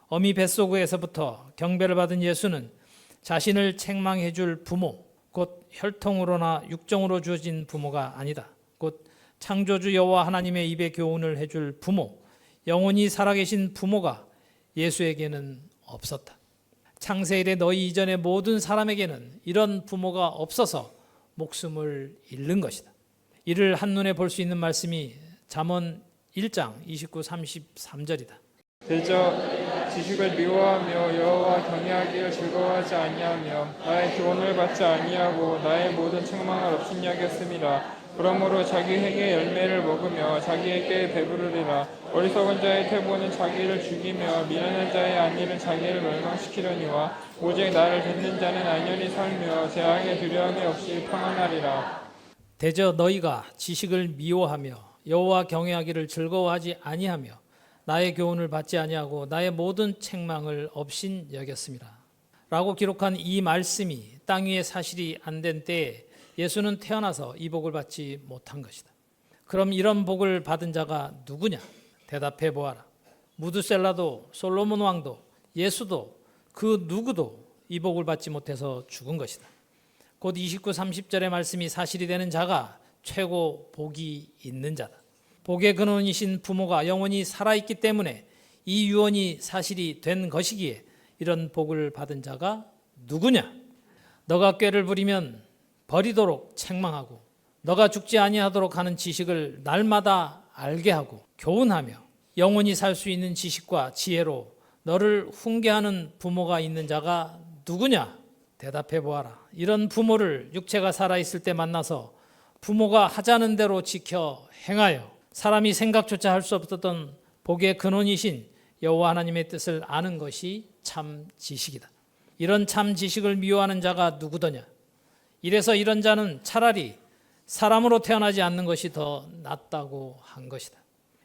어미 뱃속에서부터 경배를 받은 예수는 자신을 책망해 줄 부모, 곧 혈통으로나 육정으로 주어진 부모가 아니다. 곧 창조주 여호와 하나님의 입에 교훈을 해줄 부모, 영원히 살아계신 부모가 예수에게는 없었다. 창세 이래 너희 이전의 모든 사람에게는 이런 부모가 없어서 목숨을 잃는 것이다. 이를 한눈에 볼 수 있는 말씀이 잠언 1장 29, 33절이다. 대저 지식을 미워하며 여호와 경외하기를 즐거워하지 아니하며 나의 교훈을 받지 아니하고 나의 모든 책망을 업신여겼습니다. 그러므로 자기 행의 열매를 먹으며 자기에게 배부르리라. 어리석은 자의 태보는 자기를 죽이며 미련한 자의 안일은 자기를 멸망시키려니와 오직 나를 듣는 자는 안연히 살며 재앙의 두려움이 없이 평안하리라. 대저 너희가 지식을 미워하며 여호와 경외하기를 즐거워하지 아니하며 나의 교훈을 받지 아니하고 나의 모든 책망을 업신 여겼습니다. 라고 기록한 이 말씀이 땅 위에 사실이 안 된 때에 예수는 태어나서 이 복을 받지 못한 것이다. 그럼 이런 복을 받은 자가 누구냐? 대답해 보아라. 무드셀라도 솔로몬 왕도 예수도 그 누구도 이 복을 받지 못해서 죽은 것이다. 곧 29, 30절의 말씀이 사실이 되는 자가 최고 복이 있는 자다. 복의 근원이신 부모가 영원히 살아있기 때문에 이 유언이 사실이 된 것이기에 이런 복을 받은 자가 누구냐? 너가 꾀를 부리면 버리도록 책망하고 너가 죽지 아니하도록 하는 지식을 날마다 알게 하고 교훈하며 영원히 살 수 있는 지식과 지혜로 너를 훈계하는 부모가 있는 자가 누구냐? 대답해 보아라. 이런 부모를 육체가 살아있을 때 만나서 부모가 하자는 대로 지켜 행하여 사람이 생각조차 할 수 없었던 복의 근원이신 여호와 하나님의 뜻을 아는 것이 참 지식이다. 이런 참 지식을 미워하는 자가 누구더냐? 이래서 이런 자는 차라리 사람으로 태어나지 않는 것이 더 낫다고 한 것이다.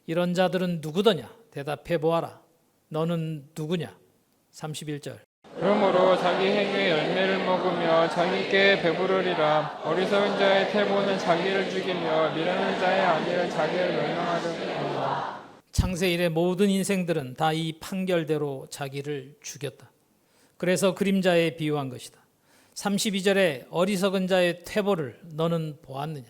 이런 자들은 누구더냐? 대답해 보아라. 너는 누구냐? 31절. 그러므로 자기 행위의 열매를 먹으며 자기께 배부르리라. 어리석은 자의 태보는 자기를 죽이며 미련한 자의 안일은 자기를 멸망하려니와. 창세 이래 모든 인생들은 다 이 판결대로 자기를 죽였다. 그래서 그림자에 비유한 것이다. 32절에 어리석은 자의 퇴보를 너는 보았느냐?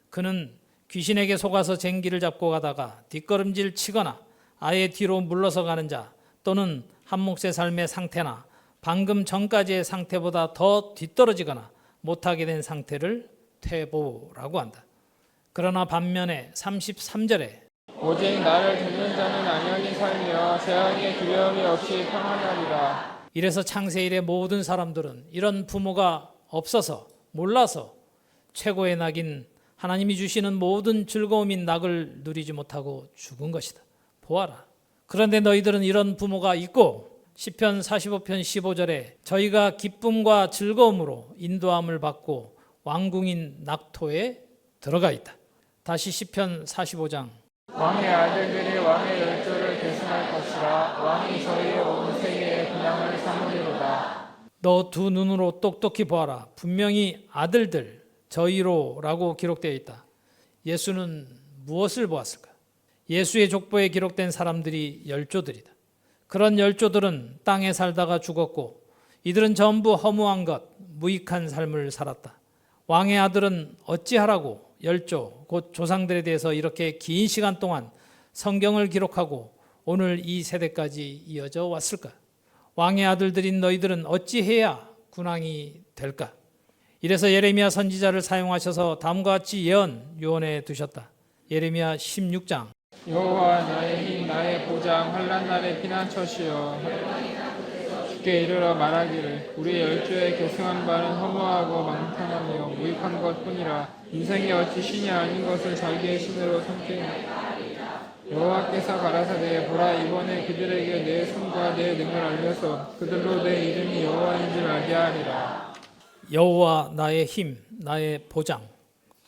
그는 귀신에게 속아서 쟁기를 잡고 가다가 뒷걸음질 치거나 아예 뒤로 물러서 가는 자 또는 한 몫의 삶의 상태나 방금 전까지의 상태보다 더 뒤떨어지거나 못하게 된 상태를 퇴보라고 한다. 그러나 반면에 33절에 오직 나를 듣는 자는 안연히 살며 재앙의 두려움이 없이 평안하리라. 이래서 창세 이래 모든 사람들은 이런 부모가 없어서 몰라서 최고의 낙인 하나님이 주시는 모든 즐거움인 낙을 누리지 못하고 죽은 것이다. 보아라. 그런데 너희들은 이런 부모가 있고 시편 45편 15절에 저희가 기쁨과 즐거움으로 인도함을 받고 왕궁인 낙토에 들어가 있다. 다시 시편 45장. 왕의 아들들이 왕의 열조를 계승할 것이라. 왕이 저희의 온 세계에 분양을 삼으리로다. 너 두 눈으로 똑똑히 보아라. 분명히 아들들 저희로라고 기록되어 있다. 예수는 무엇을 보았을까? 예수의 족보에 기록된 사람들이 열조들이다. 그런 열조들은 땅에 살다가 죽었고 이들은 전부 허무한 것, 무익한 삶을 살았다. 왕의 아들은 어찌하라고 열조, 곧 조상들에 대해서 이렇게 긴 시간 동안 성경을 기록하고 오늘 이 세대까지 이어져 왔을까? 왕의 아들들인 너희들은 어찌해야 군왕이 될까? 이래서 예레미야 선지자를 사용하셔서 다음과 같이 유언해 두셨다. 예레미야 16장. 여호와 나의 힘 나의 보장 환난 날의 피난처시여 주께 이르러 말하기를 우리 열조의 계승한 바는 허무하고 망탕하며 무익한 것뿐이라. 인생이 어찌 신이 아닌 것을 자기의 신으로 삼키나. 여호와께서 가라사대 보라 이번에 그들에게 내 손과 내 능을 알려서 그들로 내 이름이 여호와인 줄 알게 하리라. 여호와 나의 힘 나의 보장.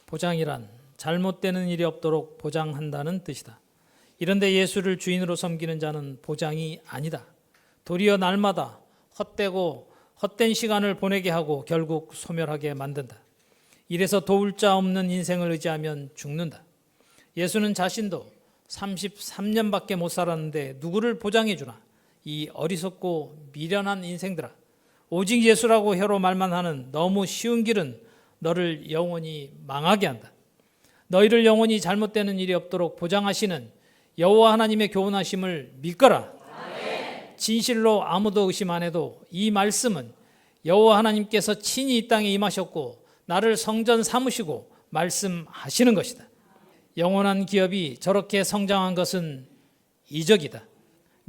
보장이란 잘못되는 일이 없도록 보장한다는 뜻이다. 이런데 예수를 주인으로 섬기는 자는 보장이 아니다. 도리어 날마다 헛되고 헛된 시간을 보내게 하고 결국 소멸하게 만든다. 이래서 도울 자 없는 인생을 의지하면 죽는다. 예수는 자신도 33년밖에 못 살았는데 누구를 보장해 주나? 이 어리석고 미련한 인생들아, 오직 예수라고 혀로 말만 하는 너무 쉬운 길은 너를 영원히 망하게 한다. 너희를 영원히 잘못되는 일이 없도록 보장하시는 여호와 하나님의 교훈하심을 믿거라. 진실로 아무도 의심 안 해도 이 말씀은 여호와 하나님께서 친히 이 땅에 임하셨고 나를 성전 삼으시고 말씀하시는 것이다. 영원한 기업이 저렇게 성장한 것은 이적이다.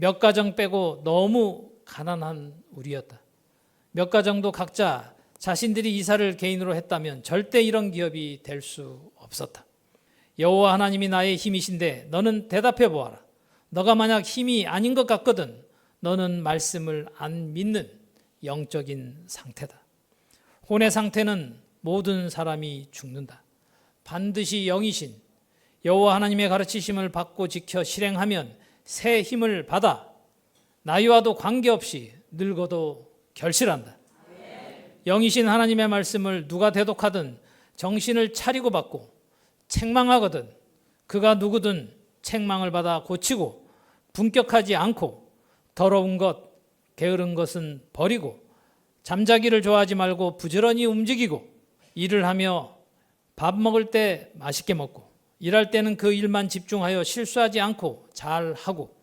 몇 가정 빼고 너무 가난한 우리였다. 몇 가정도 각자 자신들이 이사를 개인으로 했다면 절대 이런 기업이 될 수 없었다. 여호와 하나님이 나의 힘이신데 너는 대답해 보아라. 너가 만약 힘이 아닌 것 같거든 너는 말씀을 안 믿는 영적인 상태다. 혼의 상태는 모든 사람이 죽는다. 반드시 영이신 여호와 하나님의 가르치심을 받고 지켜 실행하면 새 힘을 받아 나이와도 관계없이 늙어도 결실한다. 영이신 하나님의 말씀을 누가 대독하든 정신을 차리고 받고 책망하거든 그가 누구든 책망을 받아 고치고 분격하지 않고 더러운 것, 게으른 것은 버리고 잠자기를 좋아하지 말고 부지런히 움직이고 일을 하며 밥 먹을 때 맛있게 먹고 일할 때는 그 일만 집중하여 실수하지 않고 잘하고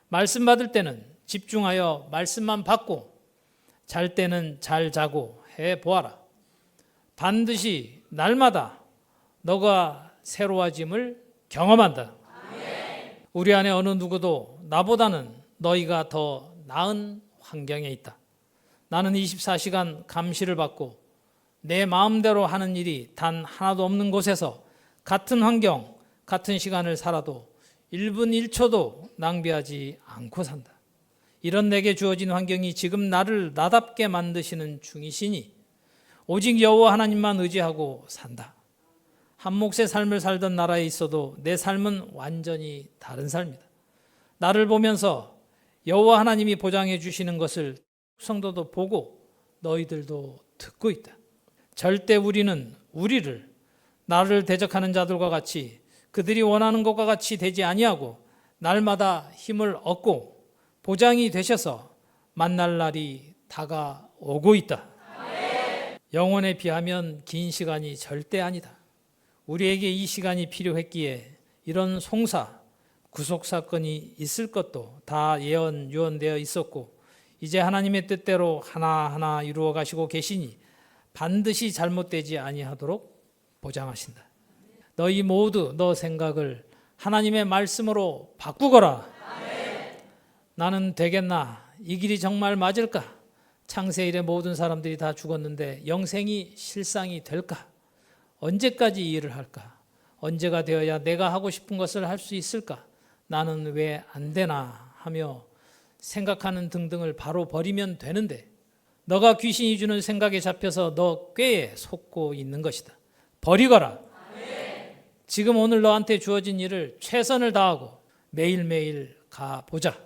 말씀 받을 때는 집중하여 말씀만 받고 잘 때는 잘 자고 해보아라. 반드시 날마다 너가 새로워짐을 경험한다. 우리 안에 어느 누구도 나보다는 너희가 더 나은 환경에 있다. 나는 24시간 감시를 받고 내 마음대로 하는 일이 단 하나도 없는 곳에서 같은 환경, 같은 시간을 살아도 1분 1초도 낭비하지 않고 산다. 이런 내게 주어진 환경이 지금 나를 나답게 만드시는 중이시니 오직 여호와 하나님만 의지하고 산다. 한 몫의 삶을 살던 나라에 있어도 내 삶은 완전히 다른 삶이다. 나를 보면서 여호와 하나님이 보장해 주시는 것을 성도도 보고 너희들도 듣고 있다. 절대 우리는 우리를 나를 대적하는 자들과 같이 그들이 원하는 것과 같이 되지 아니하고 날마다 힘을 얻고 보장이 되셔서 만날 날이 다가오고 있다. 영혼에 비하면 긴 시간이 절대 아니다. 우리에게 이 시간이 필요했기에 이런 송사, 구속사건이 있을 것도 다 유언되어 있었고 이제 하나님의 뜻대로 하나하나 이루어 가시고 계시니 반드시 잘못되지 아니하도록 보장하신다. 너희 모두 너 생각을 하나님의 말씀으로 바꾸거라. 나는 되겠나? 이 길이 정말 맞을까? 창세 이래 모든 사람들이 다 죽었는데 영생이 실상이 될까? 언제까지 이 일을 할까? 언제가 되어야 내가 하고 싶은 것을 할 수 있을까? 나는 왜 안 되나 하며 생각하는 등등을 바로 버리면 되는데 너가 귀신이 주는 생각에 잡혀서 너 꾀에 속고 있는 것이다. 버리거라. 지금 오늘 너한테 주어진 일을 최선을 다하고 매일매일 가보자.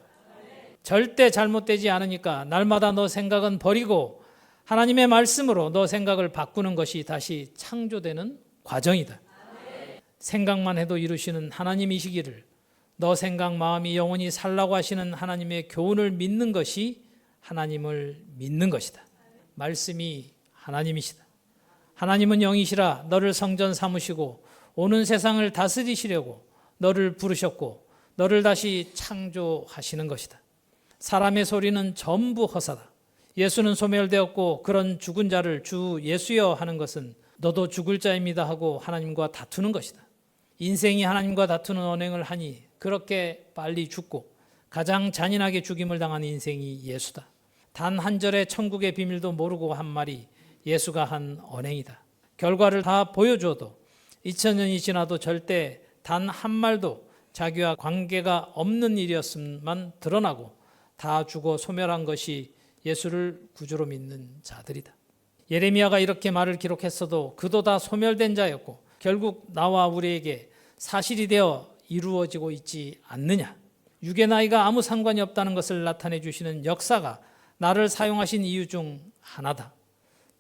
절대 잘못되지 않으니까 날마다 너 생각은 버리고 하나님의 말씀으로 너 생각을 바꾸는 것이 다시 창조되는 과정이다. 생각만 해도 이루시는 하나님이시기를 너 생각 마음이 영원히 살라고 하시는 하나님의 교훈을 믿는 것이 하나님을 믿는 것이다. 말씀이 하나님이시다. 하나님은 영이시라 너를 성전 삼으시고 오는 세상을 다스리시려고 너를 부르셨고 너를 다시 창조하시는 것이다. 사람의 소리는 전부 허사다. 예수는 소멸되었고 그런 죽은 자를 주 예수여 하는 것은 너도 죽을 자입니다 하고 하나님과 다투는 것이다. 인생이 하나님과 다투는 언행을 하니 그렇게 빨리 죽고 가장 잔인하게 죽임을 당한 인생이 예수다. 단 한 절의 천국의 비밀도 모르고 한 말이 예수가 한 언행이다. 결과를 다 보여줘도 2000년이 지나도 절대 단 한 말도 자기와 관계가 없는 일이었음만 드러나고 다 죽어 소멸한 것이 예수를 구주로 믿는 자들이다. 예레미야가 이렇게 말을 기록했어도 그도 다 소멸된 자였고 결국 나와 우리에게 사실이 되어 이루어지고 있지 않느냐. 육의 나이가 아무 상관이 없다는 것을 나타내 주시는 역사가 나를 사용하신 이유 중 하나다.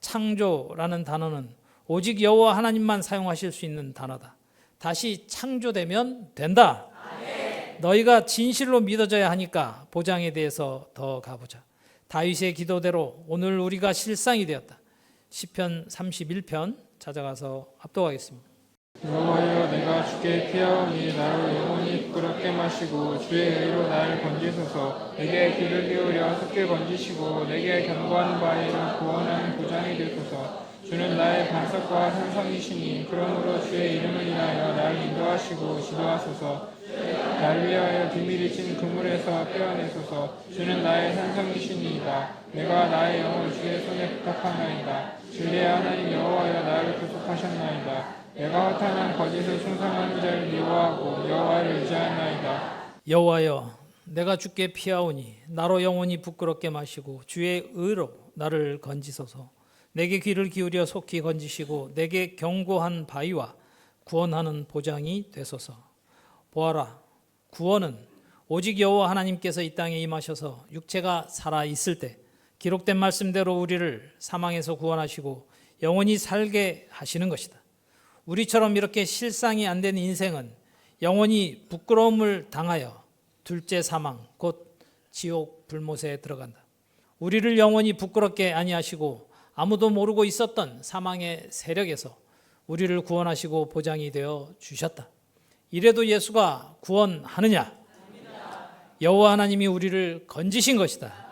창조라는 단어는 오직 여호와 하나님만 사용하실 수 있는 단어다. 다시 창조되면 된다. 너희가 진실로 믿어져야 하니까 보장에 대해서 더 가보자. 다윗의 기도대로 오늘 우리가 실상이 되었다. 시편 31편 찾아가서 합독하겠습니다. 여호와여, 내가 주께 피하오니 나를 영원히 부끄럽게 마시고 주의 의로 나를 건지소서. 내게 귀를 기울여 속게 건지시고 내게 견고한 바위로 구원하는 보장이 되소서. 주는 나의 반석과 산성이시니 그러므로 주의 이름을 인하여 나를 인도하시고 지도하소서. 날 위하여 비밀이 친 그물에서 빼어내소서. 주는 나의 산성이시니이다. 내가 나의 영을 주의 손에 부탁하나이다. 진리의 하나님 여호와여, 나를 구속하셨나이다. 내가 허탄한 거짓을 충성하는 자를 미워하고 여호와를 의지하나이다. 여호와여, 내가 주께 피하오니 나로 영원히 부끄럽게 마시고 주의 의로 나를 건지소서. 내게 귀를 기울여 속히 건지시고 내게 견고한 바위와 구원하는 보장이 되소서. 보아라, 구원은 오직 여호와 하나님께서 이 땅에 임하셔서 육체가 살아 있을 때 기록된 말씀대로 우리를 사망에서 구원하시고 영원히 살게 하시는 것이다. 우리처럼 이렇게 실상이 안 된 인생은 영원히 부끄러움을 당하여 둘째 사망, 곧 지옥 불못에 들어간다. 우리를 영원히 부끄럽게 아니하시고 아무도 모르고 있었던 사망의 세력에서 우리를 구원하시고 보장이 되어 주셨다. 이래도 예수가 구원하느냐? 여호와 하나님이 우리를 건지신 것이다.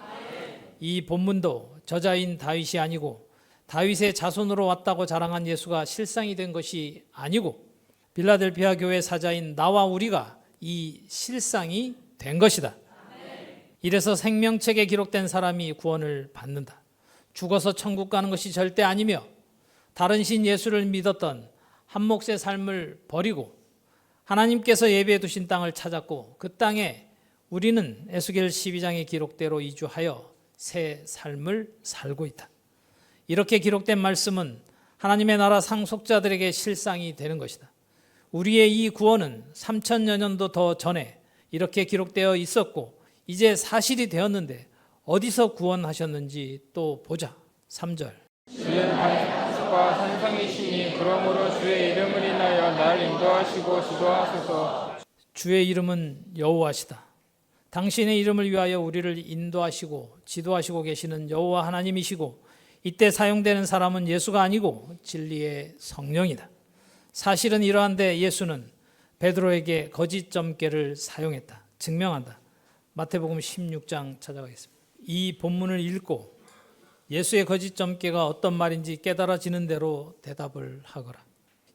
이 본문도 저자인 다윗이 아니고 다윗의 자손으로 왔다고 자랑한 예수가 실상이 된 것이 아니고 빌라델피아 교회 사자인 나와 우리가 이 실상이 된 것이다. 이래서 생명책에 기록된 사람이 구원을 받는다. 죽어서 천국 가는 것이 절대 아니며 다른 신 예수를 믿었던 한 몫의 삶을 버리고 하나님께서 예비해 두신 땅을 찾았고 그 땅에 우리는 에스겔 12장의 기록대로 이주하여 새 삶을 살고 있다. 이렇게 기록된 말씀은 하나님의 나라 상속자들에게 실상이 되는 것이다. 우리의 이 구원은 3000여 년도 더 전에 이렇게 기록되어 있었고 이제 사실이 되었는데 어디서 구원하셨는지 또 보자. 3절. 주는 반석과 산성이시니 그러므로 주의 이름을 인하여 나를 인도하시고 지도하소서. 주의 이름은 여호와시다. 당신의 이름을 위하여 우리를 인도하시고 지도하시고 계시는 여호와 하나님이시고 이때 사용되는 사람은 예수가 아니고 진리의 성령이다. 사실은 이러한데 예수는 베드로에게 거짓 점괘를 사용했다. 증명한다. 마태복음 16장 찾아가겠습니다. 이 본문을 읽고 예수의 거짓 점괘가 어떤 말인지 깨달아지는 대로 대답을 하거라.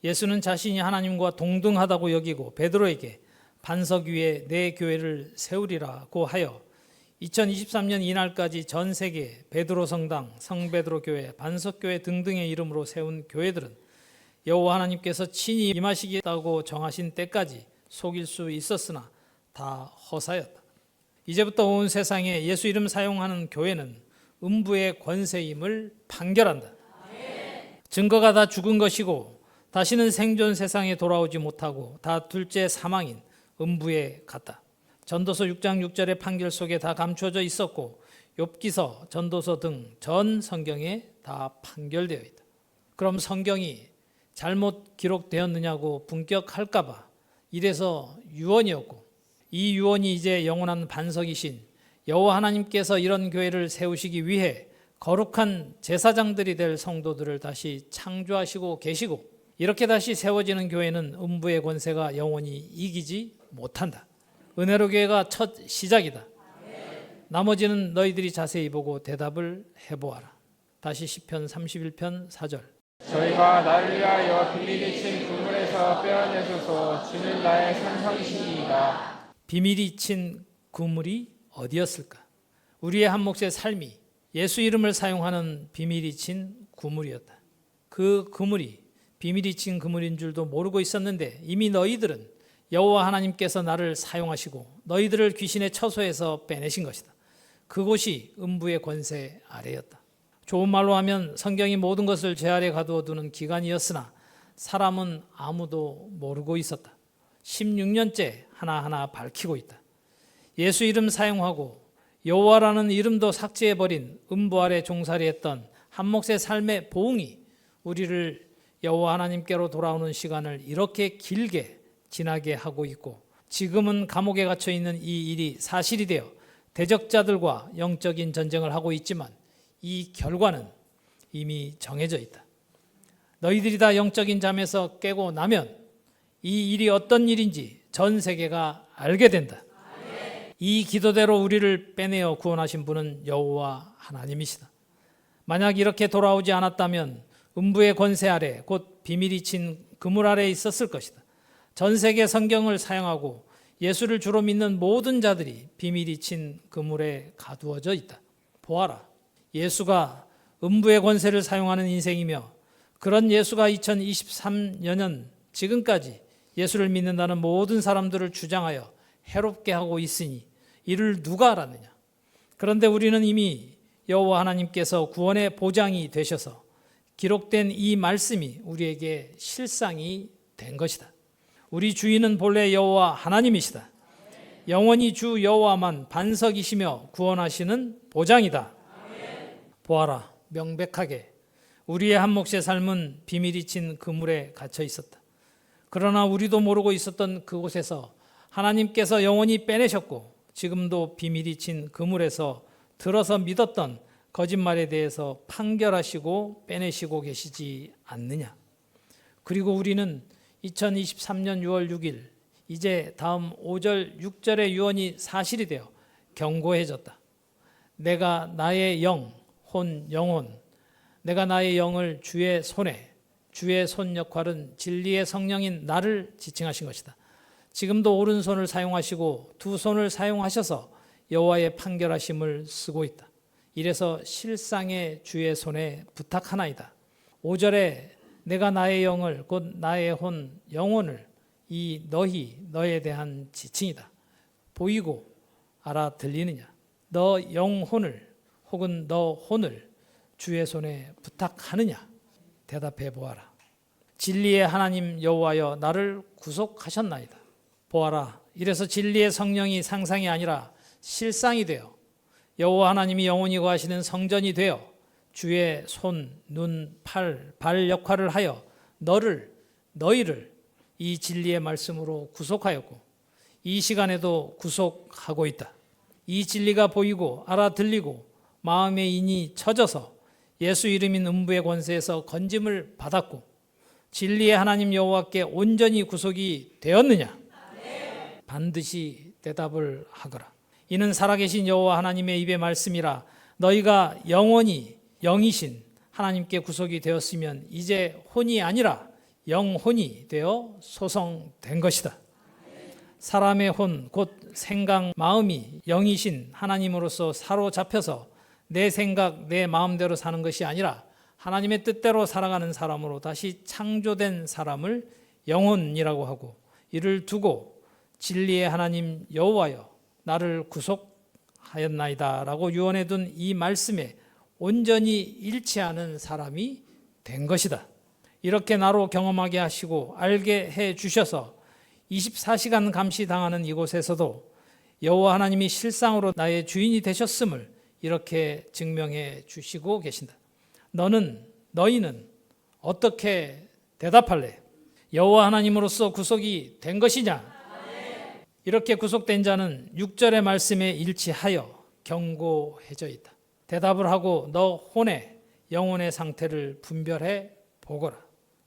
예수는 자신이 하나님과 동등하다고 여기고 베드로에게 반석 위에 내 교회를 세우리라고 하여 2023년 이날까지 전 세계 베드로 성당, 성베드로 교회, 반석교회 등등의 이름으로 세운 교회들은 여호와 하나님께서 친히 임하시겠다고 정하신 때까지 속일 수 있었으나 다 허사였다. 이제부터 온 세상에 예수 이름 사용하는 교회는 음부의 권세임을 판결한다. 증거가 다 죽은 것이고 다시는 생존 세상에 돌아오지 못하고 다 둘째 사망인 음부에 갔다. 전도서 6장 6절의 판결 속에 다 감추어져 있었고 욥기서, 전도서 등 전 성경에 다 판결되어 있다. 그럼 성경이 잘못 기록되었느냐고 분격할까 봐 이래서 유언이었고 이 유언이 이제 영원한 반석이신 여호와 하나님께서 이런 교회를 세우시기 위해 거룩한 제사장들이 될 성도들을 다시 창조하시고 계시고 이렇게 다시 세워지는 교회는 음부의 권세가 영원히 이기지 못한다. 은혜로 교회가 첫 시작이다. 나머지는 너희들이 자세히 보고 대답을 해보아라. 다시 시편 31편 4절. 저희가 나를 위하여 비밀이 친 그물에서 빼어내소서. 주는 나의 산성이시니이다. 비밀이 친 그물이 어디였을까? 우리의 한 몫의 삶이 예수 이름을 사용하는 비밀이 친 그물이었다. 그 그물이 비밀이 친 그물인 줄도 모르고 있었는데 이미 너희들은 여호와 하나님께서 나를 사용하시고 너희들을 귀신의 처소에서 빼내신 것이다. 그곳이 음부의 권세 아래였다. 좋은 말로 하면 성경이 모든 것을 죄 아래 가두어 두는 기간이었으나 사람은 아무도 모르고 있었다. 16년째 하나하나 밝히고 있다. 예수 이름 사용하고 여호와라는 이름도 삭제해버린 음부 아래 종살이했던 한 몫의 삶의 보응이 우리를 여호와 하나님께로 돌아오는 시간을 이렇게 길게 지나게 하고 있고 지금은 감옥에 갇혀 있는 이 일이 사실이 되어 대적자들과 영적인 전쟁을 하고 있지만 이 결과는 이미 정해져 있다. 너희들이 다 영적인 잠에서 깨고 나면 이 일이 어떤 일인지 전 세계가 알게 된다. 이 기도대로 우리를 빼내어 구원하신 분은 여호와 하나님이시다. 만약 이렇게 돌아오지 않았다면 음부의 권세 아래 곧 비밀이 친 그물 아래에 있었을 것이다. 전 세계 성경을 사용하고 예수를 주로 믿는 모든 자들이 비밀이 친 그물에 가두어져 있다. 보아라, 예수가 음부의 권세를 사용하는 인생이며 그런 예수가 2023년 지금까지 예수를 믿는다는 모든 사람들을 주장하여 해롭게 하고 있으니 이를 누가 알았느냐? 그런데 우리는 이미 여호와 하나님께서 구원의 보장이 되셔서 기록된 이 말씀이 우리에게 실상이 된 것이다. 우리 주인은 본래 여호와 하나님이시다. 영원히 주 여호와만 반석이시며 구원하시는 보장이다. 보아라, 명백하게 우리의 한 몫의 삶은 비밀이 친 그물에 갇혀 있었다. 그러나 우리도 모르고 있었던 그곳에서 하나님께서 영원히 빼내셨고 지금도 비밀이 친 그물에서 들어서 믿었던 거짓말에 대해서 판결하시고 빼내시고 계시지 않느냐. 그리고 우리는 2023년 6월 6일 이제 다음 5절 6절의 유언이 사실이 되어 경고해졌다. 내가 나의 영, 혼, 영혼, 내가 나의 영을 주의 손에, 주의 손 역할은 진리의 성령인 나를 지칭하신 것이다. 지금도 오른손을 사용하시고 두 손을 사용하셔서 여호와의 판결하심을 쓰고 있다. 이래서 실상의 주의 손에 부탁하나이다. 5절에 내가 나의 영을 곧 나의 혼, 영혼을 이 너에 대한 지칭이다. 보이고 알아들리느냐? 너 영혼을 혹은 너 혼을 주의 손에 부탁하느냐? 대답해 보아라. 진리의 하나님 여호와여 나를 구속하셨나이다. 보아라, 이래서 진리의 성령이 상상이 아니라 실상이 되어 여호와 하나님이 영원히 거하시는 성전이 되어 주의 손, 눈, 팔, 발 역할을 하여 너희를 이 진리의 말씀으로 구속하였고 이 시간에도 구속하고 있다. 이 진리가 보이고 알아들리고 마음에 인이 쳐져서 예수 이름인 음부의 권세에서 건짐을 받았고 진리의 하나님 여호와께 온전히 구속이 되었느냐? 반드시 대답을 하거라. 이는 살아계신 여호와 하나님의 입의 말씀이라. 너희가 영원히 영이신 하나님께 구속이 되었으면 이제 혼이 아니라 영혼이 되어 소성된 것이다. 사람의 혼, 곧 생각, 마음이 영이신 하나님으로서 사로잡혀서 내 생각, 내 마음대로 사는 것이 아니라 하나님의 뜻대로 살아가는 사람으로 다시 창조된 사람을 영혼이라고 하고 이를 두고 진리의 하나님 여호와여 나를 구속하였나이다 라고 유언해 둔 이 말씀에 온전히 일치하는 사람이 된 것이다. 이렇게 나로 경험하게 하시고 알게 해 주셔서 24시간 감시당하는 이곳에서도 여호와 하나님이 실상으로 나의 주인이 되셨음을 이렇게 증명해 주시고 계신다. 너희는 어떻게 대답할래? 여호와 하나님으로서 구속이 된 것이냐? 이렇게 구속된 자는 6절의 말씀에 일치하여 경고해져 있다. 대답을 하고 너 혼의 영혼의 상태를 분별해 보거라.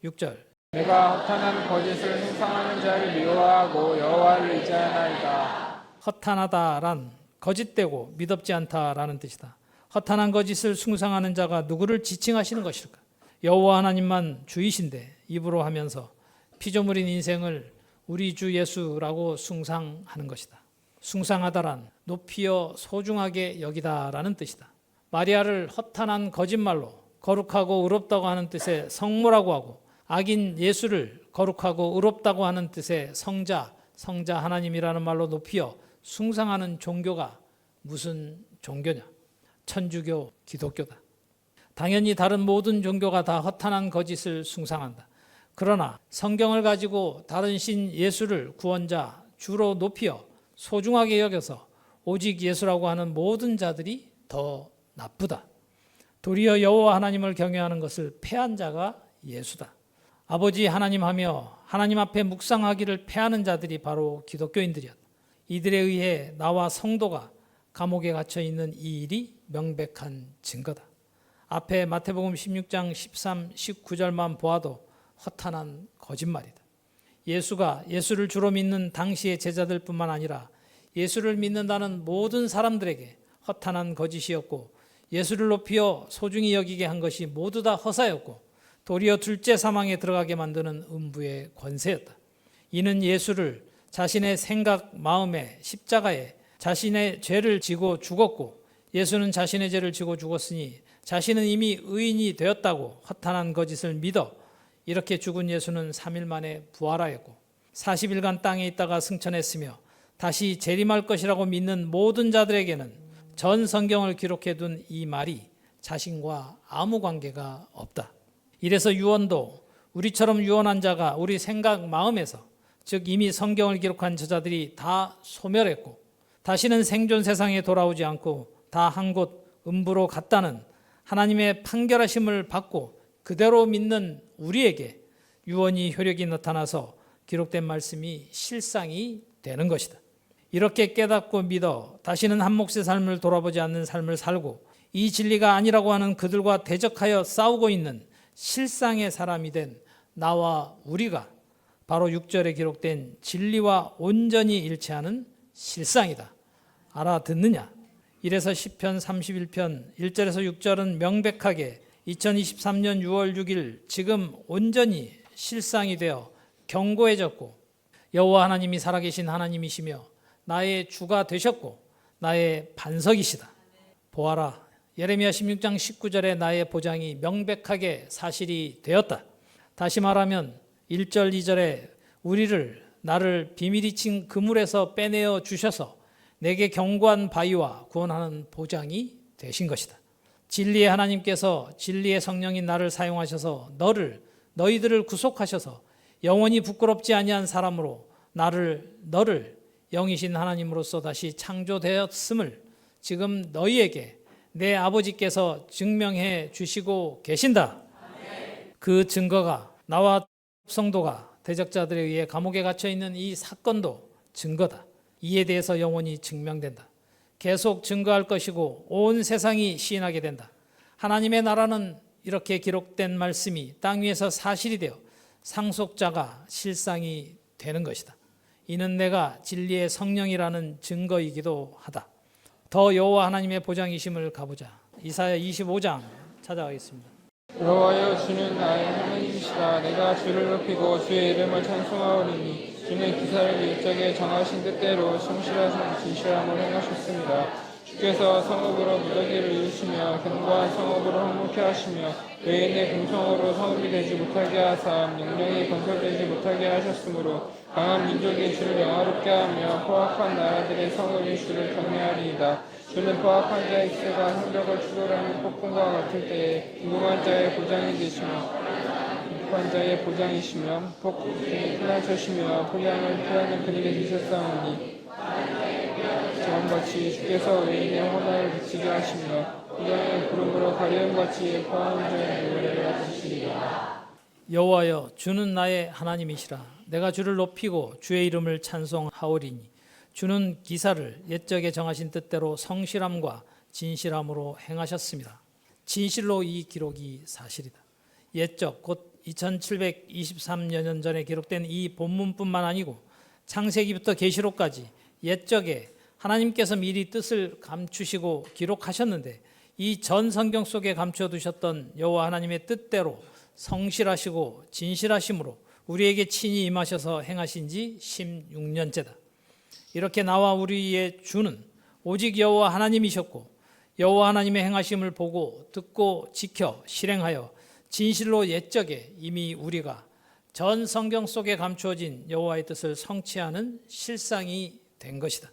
6절 내가 허탄한 거짓을 숭상하는 자를 미워하고 여호와를 의지하나이다. 허탄하다란 거짓되고 믿업지 않다라는 뜻이다. 허탄한 거짓을 숭상하는 자가 누구를 지칭하시는 것일까? 여호와 하나님만 주이신데 입으로 하면서 피조물인 인생을 우리 주 예수라고 숭상하는 것이다. 숭상하다란 높이어 소중하게 여기다라는 뜻이다. 마리아를 허탄한 거짓말로 거룩하고 의롭다고 하는 뜻의 성모라고 하고 악인 예수를 거룩하고 의롭다고 하는 뜻의 성자 하나님이라는 말로 높이어 숭상하는 종교가 무슨 종교냐? 천주교, 기독교다. 당연히 다른 모든 종교가 다 허탄한 거짓을 숭상한다. 그러나 성경을 가지고 다른 신 예수를 구원자, 주로 높이어 소중하게 여겨서 오직 예수라고 하는 모든 자들이 더 나쁘다. 도리어 여호와 하나님을 경외하는 것을 패한 자가 예수다. 아버지 하나님 하며 하나님 앞에 묵상하기를 패하는 자들이 바로 기독교인들이었다. 이들에 의해 나와 성도가 감옥에 갇혀 있는 이 일이 명백한 증거다. 앞에 마태복음 16장 13, 19절만 보아도 허탄한 거짓말이다. 예수가 예수를 주로 믿는 당시의 제자들뿐만 아니라 예수를 믿는다는 모든 사람들에게 허탄한 거짓이었고, 예수를 높여 소중히 여기게 한 것이 모두 다 허사였고, 도리어 둘째 사망에 들어가게 만드는 음부의 권세였다. 이는 예수를 자신의 생각, 마음에 십자가에 자신의 죄를 지고 죽었고, 예수는 자신의 죄를 지고 죽었으니 자신은 이미 의인이 되었다고 허탄한 거짓을 믿어 이렇게 죽은 예수는 3일 만에 부활하였고 40일간 땅에 있다가 승천했으며 다시 재림할 것이라고 믿는 모든 자들에게는 전 성경을 기록해 둔 이 말이 자신과 아무 관계가 없다. 이래서 유언도 우리처럼 유언한 자가 우리 생각 마음에서, 즉 이미 성경을 기록한 저자들이 다 소멸했고 다시는 생존 세상에 돌아오지 않고 다 한 곳 음부로 갔다는 하나님의 판결하심을 받고 그대로 믿는 우리에게 유언이 효력이 나타나서 기록된 말씀이 실상이 되는 것이다. 이렇게 깨닫고 믿어 다시는 한 몫의 삶을 돌아보지 않는 삶을 살고 이 진리가 아니라고 하는 그들과 대적하여 싸우고 있는 실상의 사람이 된 나와 우리가 바로 6절에 기록된 진리와 온전히 일치하는 실상이다. 알아듣느냐? 이래서 시편 31편 1절에서 6절은 명백하게 2023년 6월 6일 지금 온전히 실상이 되어 견고해졌고, 여호와 하나님이 살아계신 하나님이시며 나의 주가 되셨고 나의 반석이시다. 보아라, 예레미야 16장 19절에 나의 보장이 명백하게 사실이 되었다. 다시 말하면 1절 2절에 나를 비밀이 친 그물에서 빼내어 주셔서 내게 견고한 바위와 구원하는 보장이 되신 것이다. 진리의 하나님께서 진리의 성령인 나를 사용하셔서 너희들을 구속하셔서 영원히 부끄럽지 아니한 사람으로 너를 영이신 하나님으로서 다시 창조되었음을 지금 너희에게 내 아버지께서 증명해 주시고 계신다. 그 증거가 나와 성도가 대적자들에 의해 감옥에 갇혀 있는 이 사건도 증거다. 이에 대해서 영원히 증명된다. 계속 증거할 것이고 온 세상이 시인하게 된다. 하나님의 나라는 이렇게 기록된 말씀이 땅 위에서 사실이 되어 상속자가 실상이 되는 것이다. 이는 내가 진리의 성령이라는 증거이기도 하다. 더 여호와 하나님의 보장이심을 가보자. 이사야 25장 찾아가겠습니다. 여호와여, 주는 나의 하나님이시라. 내가 주를 높이고 주의 이름을 찬송하오리니 주는 기사를 일정에 정하신 뜻대로 성실하신 진실함을 행하셨습니다. 주께서 성읍으로 무더기를 이루시며 견고한 성읍으로 항목케 하시며 외인의 금성으로 성읍이 되지 못하게 하사 영령이 건설되지 못하게 하셨으므로 강한 민족이 주를 영화롭게 하며 포악한 나라들의 성읍이 주를 경외하리이다. 주는 포악한 자의 기세가 성벽을 추돌하는 폭풍과 같을 때에 궁금한 자의 보장이 되시며 자의 보장이시며 폭풍이 피난처시며 포장을 피하는 그에게 되셨사오니 저음같이 주께서 외인의 혼화를 그치게 하시며 구덩이의 구름으로 가려움같이 포함한 자의 노래를 하시리라. 여호와여, 주는 나의 하나님이시라. 내가 주를 높이고 주의 이름을 찬송하오리니 주는 기사를 옛적에 정하신 뜻대로 성실함과 진실함으로 행하셨습니다. 진실로 이 기록이 사실이다. 옛적 곧 2723여 년 전에 기록된 이 본문뿐만 아니고 창세기부터 계시록까지 옛적에 하나님께서 미리 뜻을 감추시고 기록하셨는데 이 전 성경 속에 감춰두셨던 여호와 하나님의 뜻대로 성실하시고 진실하심으로 우리에게 친히 임하셔서 행하신 지 16년째다. 이렇게 나와 우리의 주는 오직 여호와 하나님이셨고 여호와 하나님의 행하심을 보고 듣고 지켜 실행하여 진실로 옛적에 이미 우리가 전 성경 속에 감추어진 여호와의 뜻을 성취하는 실상이 된 것이다.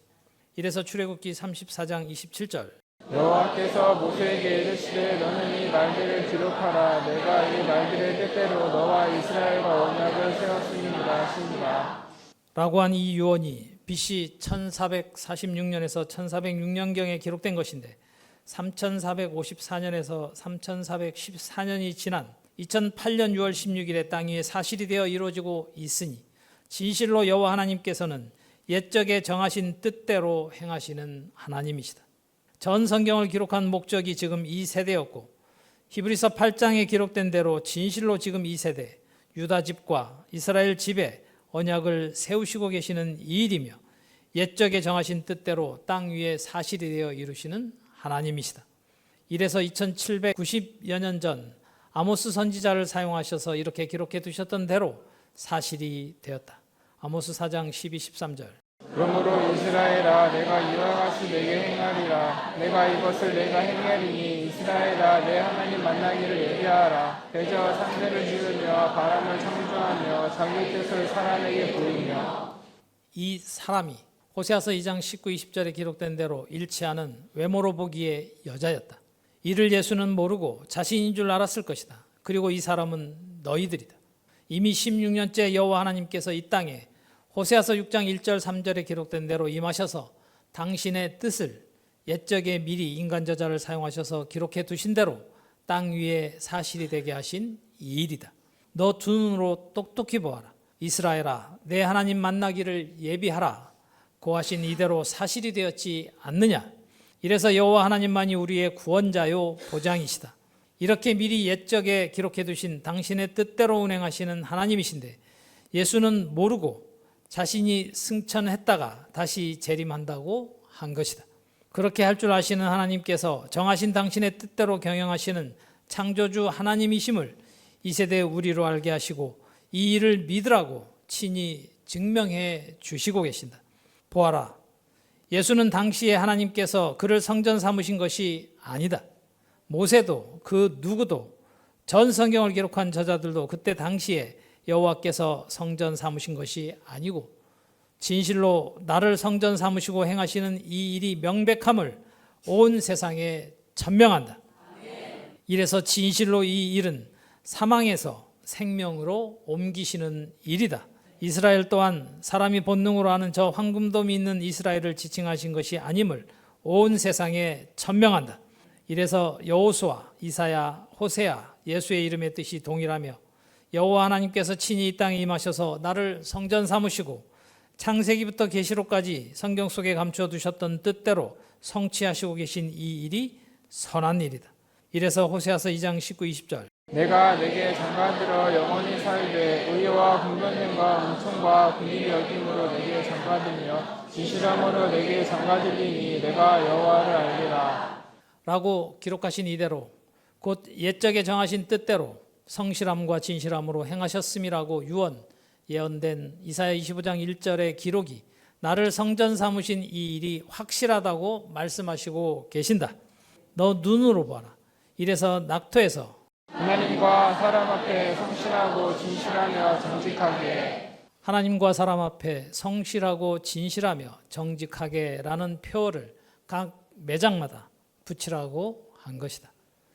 이래서 출애굽기 34장 27절 여호와께서 모세에게 이르시되 너는 이 말들을 기록하라. 내가 이 말들의 뜻대로 너와 이스라엘과 언약을 세웠습니다 하시니라. 라고 한 이 유언이 BC 1446년에서 1406년경에 기록된 것인데 3454년에서 3414년이 지난 2008년 6월 16일에 땅 위에 사실이 되어 이루어지고 있으니 진실로 여호와 하나님께서는 옛적에 정하신 뜻대로 행하시는 하나님이시다. 전 성경을 기록한 목적이 지금 이 세대였고 히브리서 8장에 기록된 대로 진실로 지금 이 세대 유다 집과 이스라엘 집에 언약을 세우시고 계시는 이 일이며 옛적에 정하신 뜻대로 땅 위에 사실이 되어 이루시는 하나님이시다. 이래서 2790여 년 전 아모스 선지자를 사용하셔서 이렇게 기록해 두셨던 대로 사실이 되었다. 아모스 4장 12, 13절. 그러므로 이스라엘아 내가 이와 같이 내게 행하리라. 내가 이것을 내가 행하리니 이스라엘아 내 하나님 만나기를 예비하라. 대저 산대를 지으며 바람을 창조하며 자기 뜻을 사람에게 보이며. 이 사람이 호세아서 2장 19, 20절에 기록된 대로 일치하는 외모로 보기에 여자였다. 이를 예수는 모르고 자신인 줄 알았을 것이다. 그리고 이 사람은 너희들이다. 이미 16년째 여호와 하나님께서 이 땅에 호세아서 6장 1절 3절에 기록된 대로 임하셔서 당신의 뜻을 옛적에 미리 인간 저자를 사용하셔서 기록해 두신 대로 땅 위에 사실이 되게 하신 이 일이다. 너 두 눈으로 똑똑히 보아라. 이스라엘아 내 하나님 만나기를 예비하라. 고하신 이대로 사실이 되었지 않느냐. 이래서 여호와 하나님만이 우리의 구원자요 보장이시다. 이렇게 미리 옛적에 기록해 두신 당신의 뜻대로 운행하시는 하나님이신데 예수는 모르고 자신이 승천했다가 다시 재림한다고 한 것이다. 그렇게 할 줄 아시는 하나님께서 정하신 당신의 뜻대로 경영하시는 창조주 하나님이심을 이 세대 우리로 알게 하시고 이 일을 믿으라고 친히 증명해 주시고 계신다. 보아라. 예수는 당시에 하나님께서 그를 성전 삼으신 것이 아니다. 모세도 그 누구도 전 성경을 기록한 저자들도 그때 당시에 여호와께서 성전 삼으신 것이 아니고 진실로 나를 성전 삼으시고 행하시는 이 일이 명백함을 온 세상에 천명한다. 이래서 진실로 이 일은 사망에서 생명으로 옮기시는 일이다. 이스라엘 또한 사람이 본능으로 아는 저 황금돔이 있는 이스라엘을 지칭하신 것이 아님을 온 세상에 천명한다. 이래서 여호수아, 이사야, 호세아, 예수의 이름의 뜻이 동일하며 여호와 하나님께서 친히 이 땅에 임하셔서 나를 성전 삼으시고 창세기부터 계시록까지 성경 속에 감추어 두셨던 뜻대로 성취하시고 계신 이 일이 선한 일이다. 이래서 호세아서 2장 19, 20절. 내가 내게 장가들어 영원히 살되 의와 공변됨과 은총과 긍휼히 여김으로 내게 장가들며 진실함으로 내게 장가들리니 내가 여호와를 알리라. 라고 기록하신 이대로 곧 옛적에 정하신 뜻대로 성실함과 진실함으로 행하셨음이라고 예언된 이사야 25장 1절의 기록이 나를 성전 삼으신 이 일이 확실하다고 말씀하시고 계신다. 너 눈으로 봐라. 이래서 낙토에서 하나님과 사람 앞에 성실하고 진실하며 정직하게. 하나님과 사람 앞에 성실하고 진실하며 정직하게라는 표어를 각 매장마다 붙이라고 한 것이다.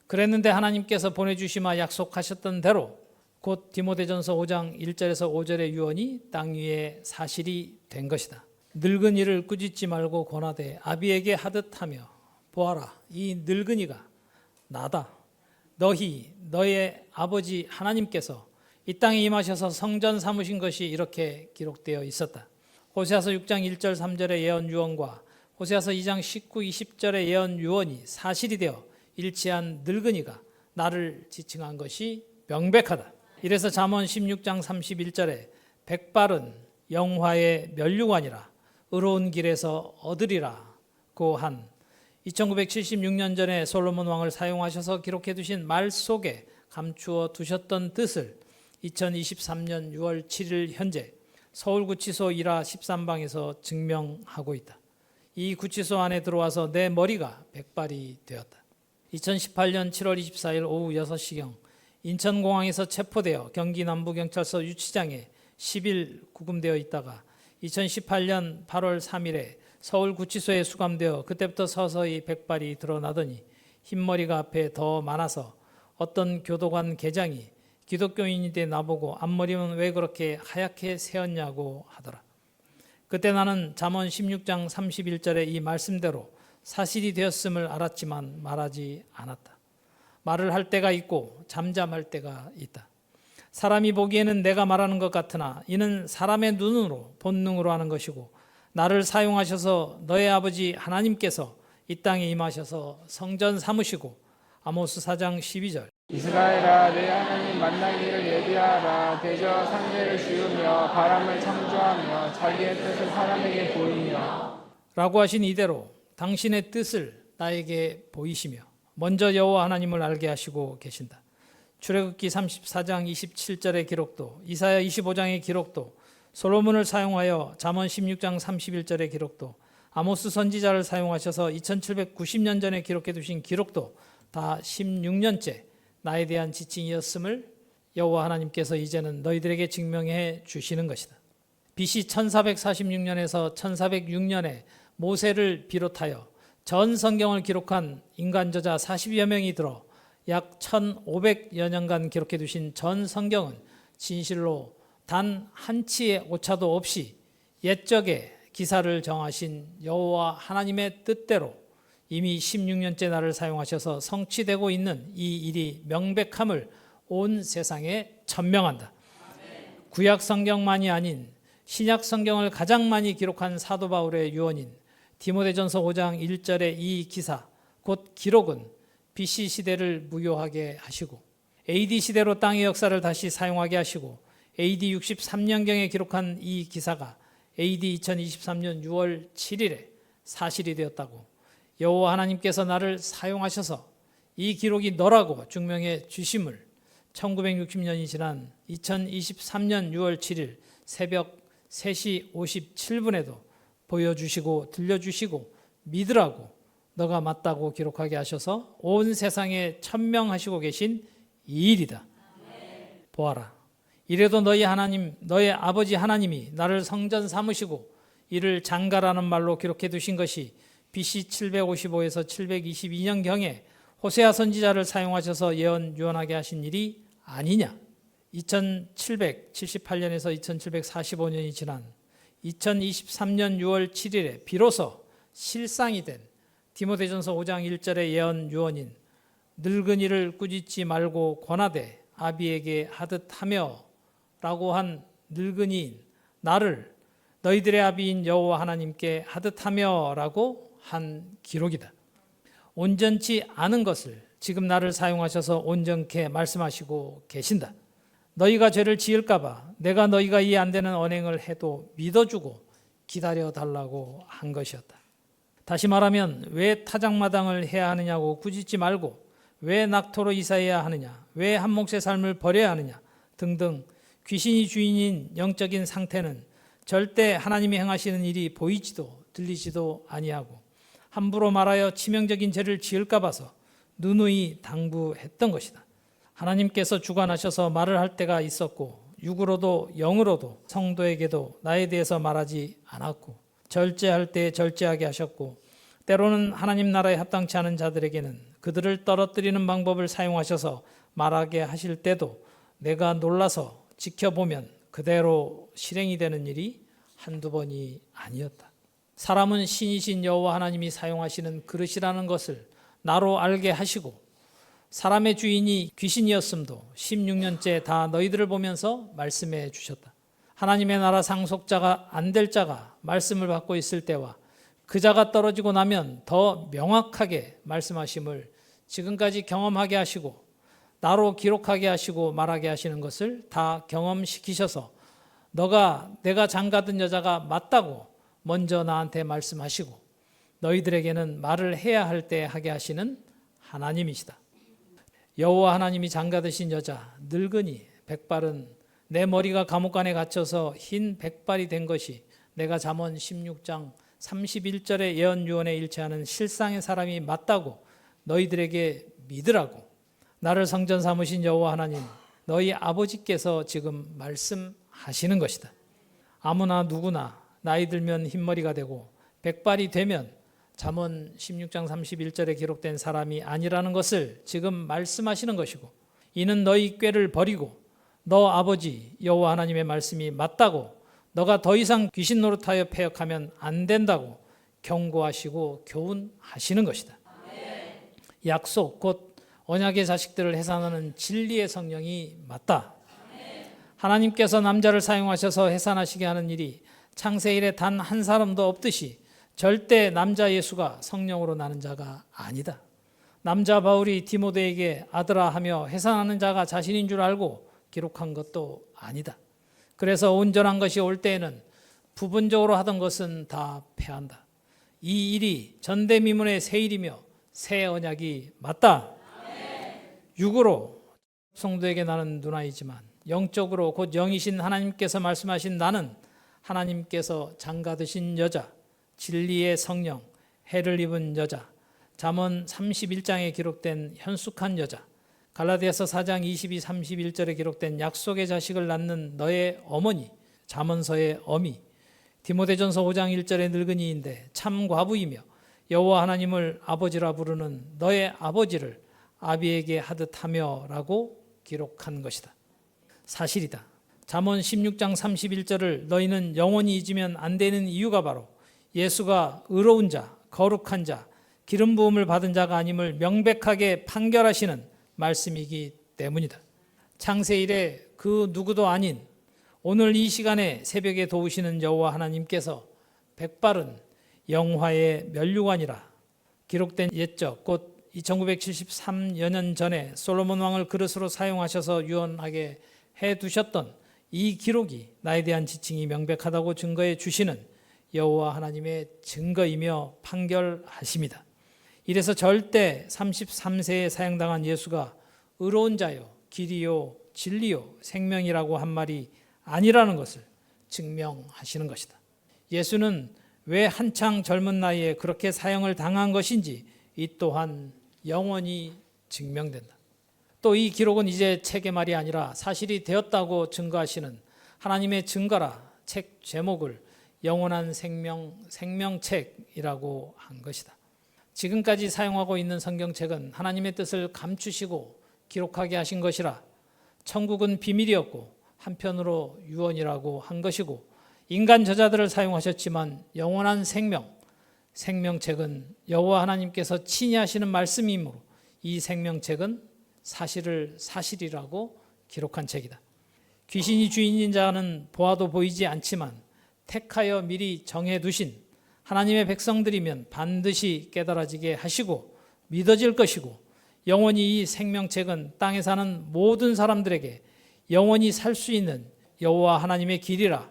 그랬는데 하나님께서 보내주시마 약속하셨던 대로 곧 디모데전서 5장 1절에서 5절의 유언이 땅 위에 사실이 된 것이다. 늙은이를 꾸짖지 말고 권하되 아비에게 하듯하며 보아라 이 늙은이가 나다. 너의 아버지 하나님께서 이 땅에 임하셔서 성전 삼으신 것이 이렇게 기록되어 있었다. 호세아서 6장 1절 3절의 예언 유언과 호세아서 2장 19, 20절의 예언 유언이 사실이 되어 일치한 늙은이가 나를 지칭한 것이 명백하다. 이래서 잠언 16장 31절에 백발은 영화의 면류관이라 의로운 길에서 얻으리라고 한 2976년 전에 솔로몬 왕을 사용하셔서 기록해 두신 말 속에 감추어 두셨던 뜻을 2023년 6월 7일 현재 서울구치소 1화 13방에서 증명하고 있다. 이 구치소 안에 들어와서 내 머리가 백발이 되었다. 2018년 7월 24일 오후 6시경 인천공항에서 체포되어 경기 남부경찰서 유치장에 10일 구금되어 있다가 2018년 8월 3일에 서울구치소에 수감되어 그때부터 서서히 백발이 드러나더니 흰머리가 앞에 더 많아서 어떤 교도관 계장이 기독교인인데 나보고 앞머리는 왜 그렇게 하얗게 새었냐고 하더라. 그때 나는 잠언 16장 31절의 이 말씀대로 사실이 되었음을 알았지만 말하지 않았다. 말을 할 때가 있고 잠잠할 때가 있다. 사람이 보기에는 내가 말하는 것 같으나 이는 사람의 눈으로 본능으로 하는 것이고 나를 사용하셔서 너의 아버지 하나님께서 이 땅에 임하셔서 성전 삼으시고 아모스 4장 12절 이스라엘아 내 하나님 만나기를 예비하라. 대저 상대를 씌우며 바람을 창조하며 자기의 뜻을 사람에게 보이며 라고 하신 이대로 당신의 뜻을 나에게 보이시며 먼저 여호와 하나님을 알게 하시고 계신다. 출애굽기 34장 27절의 기록도 이사야 25장의 기록도 솔로몬을 사용하여 잠언 16장 31절의 기록도 아모스 선지자를 사용하셔서 2790년 전에 기록해 두신 기록도 다 16년째 나에 대한 지칭이었음을 여호와 하나님께서 이제는 너희들에게 증명해 주시는 것이다. BC 1446년에서 1406년에 모세를 비롯하여 전 성경을 기록한 인간 저자 40여 명이 들어 약 1500여 년간 기록해 두신 전 성경은 진실로 단 한치의 오차도 없이 옛적에 기사를 정하신 여호와 하나님의 뜻대로 이미 16년째 나를 사용하셔서 성취되고 있는 이 일이 명백함을 온 세상에 천명한다. 구약 성경만이 아닌 신약 성경을 가장 많이 기록한 사도 바울의 유언인 디모데전서 5장 1절의 이 기사 곧 기록은 BC 시대를 무효하게 하시고 AD 시대로 땅의 역사를 다시 사용하게 하시고 AD 63년경에 기록한 이 기사가 AD 2023년 6월 7일에 사실이 되었다고 여호와 하나님께서 나를 사용하셔서 이 기록이 너라고 증명해 주심을 1960년이 지난 2023년 6월 7일 새벽 3시 57분에도 보여주시고 들려주시고 믿으라고 너가 맞다고 기록하게 하셔서 온 세상에 천명하시고 계신 이 일이다. 보아라. 이래도 너희 하나님, 너의 아버지 하나님이 나를 성전 삼으시고 이를 장가라는 말로 기록해 두신 것이 BC 755에서 722년경에 호세아 선지자를 사용하셔서 유언하게 하신 일이 아니냐. 2778년에서 2745년이 지난 2023년 6월 7일에 비로소 실상이 된 디모데전서 5장 1절의 유언인 늙은이를 꾸짖지 말고 권하되 아비에게 하듯 하며 라고 한 늙은이인 나를 너희들의 아비인 여호와 하나님께 하듯 하며 라고 한 기록이다. 온전치 않은 것을 지금 나를 사용하셔서 온전케 말씀하시고 계신다. 너희가 죄를 지을까 봐 내가 너희가 이해 안 되는 언행을 해도 믿어주고 기다려달라고 한 것이었다. 다시 말하면 왜 타작마당을 해야 하느냐고 꾸짖지 말고 왜 낙토로 이사해야 하느냐, 왜 한 몫의 삶을 버려야 하느냐 등등 귀신이 주인인 영적인 상태는 절대 하나님이 행하시는 일이 보이지도 들리지도 아니하고 함부로 말하여 치명적인 죄를 지을까 봐서 누누이 당부했던 것이다. 하나님께서 주관하셔서 말을 할 때가 있었고 육으로도 영으로도 성도에게도 나에 대해서 말하지 않았고 절제할 때 절제하게 하셨고 때로는 하나님 나라에 합당치 않은 자들에게는 그들을 떨어뜨리는 방법을 사용하셔서 말하게 하실 때도 내가 놀라서 지켜보면 그대로 실행이 되는 일이 한두 번이 아니었다. 사람은 신이신 여호와 하나님이 사용하시는 그릇이라는 것을 나로 알게 하시고 사람의 주인이 귀신이었음도 16년째 다 너희들을 보면서 말씀해 주셨다. 하나님의 나라 상속자가 안 될 자가 말씀을 받고 있을 때와 그 자가 떨어지고 나면 더 명확하게 말씀하심을 지금까지 경험하게 하시고 나로 기록하게 하시고 말하게 하시는 것을 다 경험시키셔서 내가 장가든 여자가 맞다고 먼저 나한테 말씀하시고 너희들에게는 말을 해야 할 때 하게 하시는 하나님이시다. 여호와 하나님이 장가드신 여자 늙은이 백발은 내 머리가 감옥간에 갇혀서 흰 백발이 된 것이 내가 잠언 16장 31절의 예언 유언에 일치하는 실상의 사람이 맞다고 너희들에게 믿으라고 나를 성전 삼으신 여호와 하나님 너희 아버지께서 지금 말씀하시는 것이다. 아무나 누구나 나이 들면 흰머리가 되고 백발이 되면 잠언 16장 31절에 기록된 사람이 아니라는 것을 지금 말씀하시는 것이고 이는 너희 꾀를 버리고 너 아버지 여호와 하나님의 말씀이 맞다고 너가 더 이상 귀신 노릇하여 패역하면 안 된다고 경고하시고 교훈하시는 것이다. 약속 곧 언약의 자식들을 해산하는 진리의 성령이 맞다. 하나님께서 남자를 사용하셔서 해산하시게 하는 일이 창세 이래 단 한 사람도 없듯이 절대 남자 예수가 성령으로 나는 자가 아니다. 남자 바울이 디모데에게 아들아 하며 해산하는 자가 자신인 줄 알고 기록한 것도 아니다. 그래서 온전한 것이 올 때에는 부분적으로 하던 것은 다 패한다. 이 일이 전대미문의 새 일이며 새 언약이 맞다. 육으로 성도에게 나는 누나이지만 영적으로 곧 영이신 하나님께서 말씀하신 나는 하나님께서 장가드신 여자, 진리의 성령, 해를 입은 여자, 잠언 31장에 기록된 현숙한 여자, 갈라디아서 4장 22, 31절에 기록된 약속의 자식을 낳는 너의 어머니, 잠언서의 어미, 디모데전서 5장 1절의 늙은이인데 참 과부이며 여호와 하나님을 아버지라 부르는 너의 아버지를 아비에게 하듯하며 라고 기록한 것이다. 사실이다. 잠언 16장 31절을 너희는 영원히 잊으면 안 되는 이유가 바로 예수가 의로운 자, 거룩한 자, 기름 부음을 받은 자가 아님을 명백하게 판결하시는 말씀이기 때문이다. 창세 이래 그 누구도 아닌 오늘 이 시간에 새벽에 도우시는 여호와 하나님께서 백발은 영화의 면류관이라 기록된 옛적 곧 2973여 년 전에 솔로몬 왕을 그릇으로 사용하셔서 유언하게 해두셨던 이 기록이 나에 대한 지칭이 명백하다고 증거해 주시는 여호와 하나님의 증거이며 판결하십니다. 이래서 절대 33세에 사형당한 예수가 의로운 자요, 길이요, 진리요, 생명이라고 한 말이 아니라는 것을 증명하시는 것이다. 예수는 왜 한창 젊은 나이에 그렇게 사형을 당한 것인지 이 또한 영원히 증명된다. 또 이 기록은 이제 책의 말이 아니라 사실이 되었다고 증거하시는 하나님의 증거라 책 제목을 영원한 생명책이라고 한 것이다. 지금까지 사용하고 있는 성경책은 하나님의 뜻을 감추시고 기록하게 하신 것이라 천국은 비밀이었고 한편으로 유언이라고 한 것이고 인간 저자들을 사용하셨지만 영원한 생명책은 여호와 하나님께서 친히 하시는 말씀이므로 이 생명책은 사실을 사실이라고 기록한 책이다. 귀신이 주인인 자는 보아도 보이지 않지만 택하여 미리 정해두신 하나님의 백성들이면 반드시 깨달아지게 하시고 믿어질 것이고 영원히 이 생명책은 땅에 사는 모든 사람들에게 영원히 살 수 있는 여호와 하나님의 길이라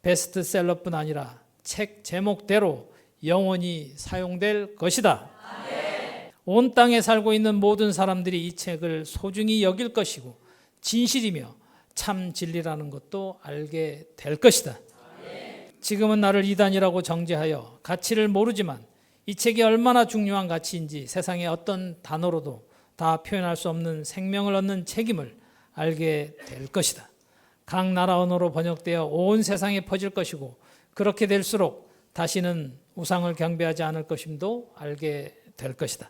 베스트셀러뿐 아니라 책 제목대로 영원히 사용될 것이다. 온 땅에 살고 있는 모든 사람들이 이 책을 소중히 여길 것이고 진실이며 참 진리라는 것도 알게 될 것이다. 지금은 나를 이단이라고 정죄하여 가치를 모르지만 이 책이 얼마나 중요한 가치인지 세상의 어떤 단어로도 다 표현할 수 없는 생명을 얻는 책임을 알게 될 것이다. 각 나라 언어로 번역되어 온 세상에 퍼질 것이고 그렇게 될수록 다시는 우상을 경배하지 않을 것임도 알게 될 것이다.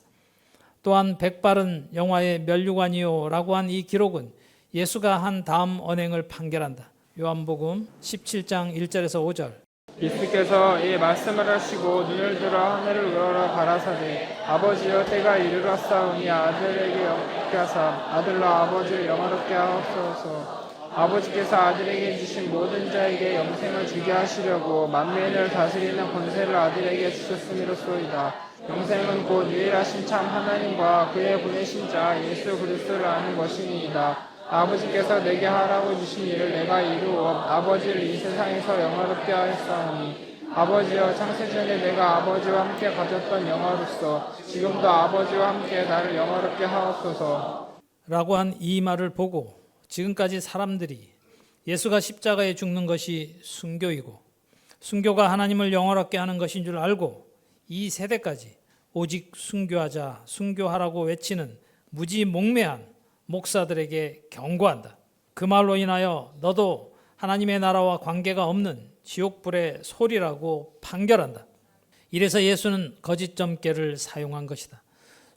또한 백발은 영화의 면류관이요라고 한 이 기록은 예수가 한 다음 언행을 판결한다. 요한복음 17장 1절에서 5절. 예수께서 이 말씀을 하시고 눈을 들어 하늘을 우러러 가라사대 아버지여 때가 이르렀사오니 아들에게 영광케 하사 아들로 아버지를 영화롭게 하옵소서. 아버지께서 아들에게 주신 모든 자에게 영생을 주게 하시려고 만민을 다스리는 권세를 아들에게 주셨음이로소이다. 영생은 곧 유일하신 참 하나님과 그의 보내신 자 예수 그리스도를 아는 것이니이다. 아버지께서 내게 하라고 주신 일을 내가 이루어 아버지를 이 세상에서 영화롭게 하였사오니 아버지여 창세전에 내가 아버지와 함께 가졌던 영화로서 지금도 아버지와 함께 나를 영화롭게 하옵소서 라고 한 이 말을 보고 지금까지 사람들이 예수가 십자가에 죽는 것이 순교이고 순교가 하나님을 영화롭게 하는 것인 줄 알고 이 세대까지 오직 순교하자 순교하라고 외치는 무지몽매한 목사들에게 경고한다. 그 말로 인하여 너도 하나님의 나라와 관계가 없는 지옥불의 소리라고 판결한다. 이래서 예수는 거짓점괘를 사용한 것이다.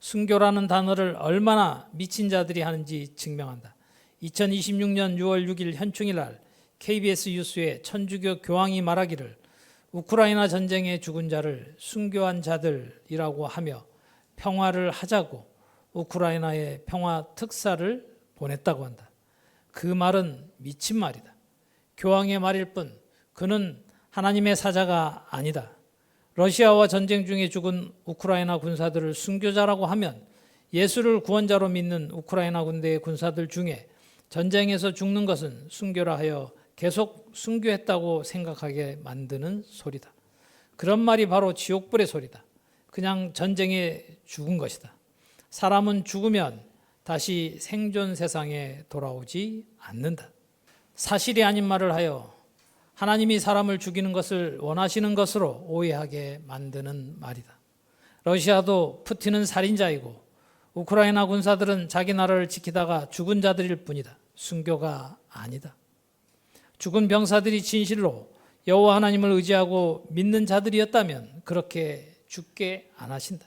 순교라는 단어를 얼마나 미친 자들이 하는지 증명한다. 2026년 6월 6일 현충일 날 KBS 뉴스에 천주교 교황이 말하기를 우크라이나 전쟁에 죽은 자를 순교한 자들이라고 하며 평화를 하자고 우크라이나에 평화 특사를 보냈다고 한다. 그 말은 미친 말이다. 교황의 말일 뿐 그는 하나님의 사자가 아니다. 러시아와 전쟁 중에 죽은 우크라이나 군사들을 순교자라고 하면 예수를 구원자로 믿는 우크라이나 군대의 군사들 중에 전쟁에서 죽는 것은 순교라 하여 계속 순교했다고 생각하게 만드는 소리다. 그런 말이 바로 지옥불의 소리다. 그냥 전쟁에 죽은 것이다. 사람은 죽으면 다시 생존 세상에 돌아오지 않는다. 사실이 아닌 말을 하여 하나님이 사람을 죽이는 것을 원하시는 것으로 오해하게 만드는 말이다. 러시아도 푸틴은 살인자이고 우크라이나 군사들은 자기 나라를 지키다가 죽은 자들일 뿐이다. 순교가 아니다. 죽은 병사들이 진실로 여호와 하나님을 의지하고 믿는 자들이었다면 그렇게 죽게 안 하신다.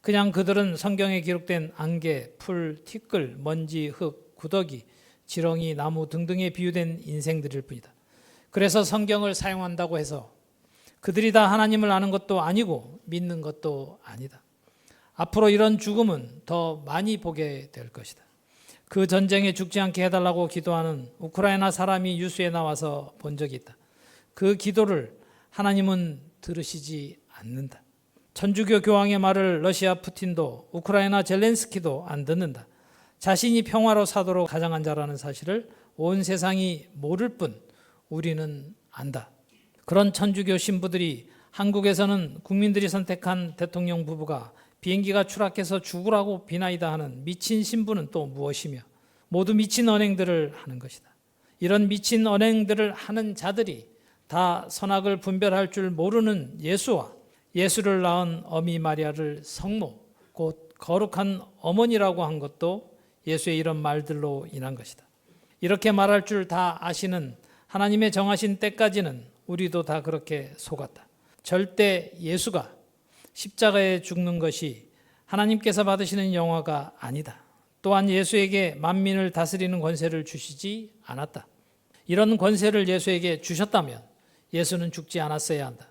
그냥 그들은 성경에 기록된 안개, 풀, 티끌, 먼지, 흙, 구더기, 지렁이, 나무 등등에 비유된 인생들일 뿐이다. 그래서 성경을 사용한다고 해서 그들이 다 하나님을 아는 것도 아니고 믿는 것도 아니다. 앞으로 이런 죽음은 더 많이 보게 될 것이다. 그 전쟁에 죽지 않게 해달라고 기도하는 우크라이나 사람이 뉴스에 나와서 본 적이 있다. 그 기도를 하나님은 들으시지 않는다. 천주교 교황의 말을 러시아 푸틴도 우크라이나 젤렌스키도 안 듣는다. 자신이 평화로 사도록 가장한 자라는 사실을 온 세상이 모를 뿐 우리는 안다. 그런 천주교 신부들이 한국에서는 국민들이 선택한 대통령 부부가 비행기가 추락해서 죽으라고 비나이다 하는 미친 신부는 또 무엇이며 모두 미친 언행들을 하는 것이다. 이런 미친 언행들을 하는 자들이 다 선악을 분별할 줄 모르는 예수와 예수를 낳은 어미 마리아를 성모, 곧 거룩한 어머니라고 한 것도 예수의 이런 말들로 인한 것이다. 이렇게 말할 줄 다 아시는 하나님의 정하신 때까지는 우리도 다 그렇게 속았다. 절대 예수가 십자가에 죽는 것이 하나님께서 받으시는 영화가 아니다. 또한 예수에게 만민을 다스리는 권세를 주시지 않았다. 이런 권세를 예수에게 주셨다면 예수는 죽지 않았어야 한다.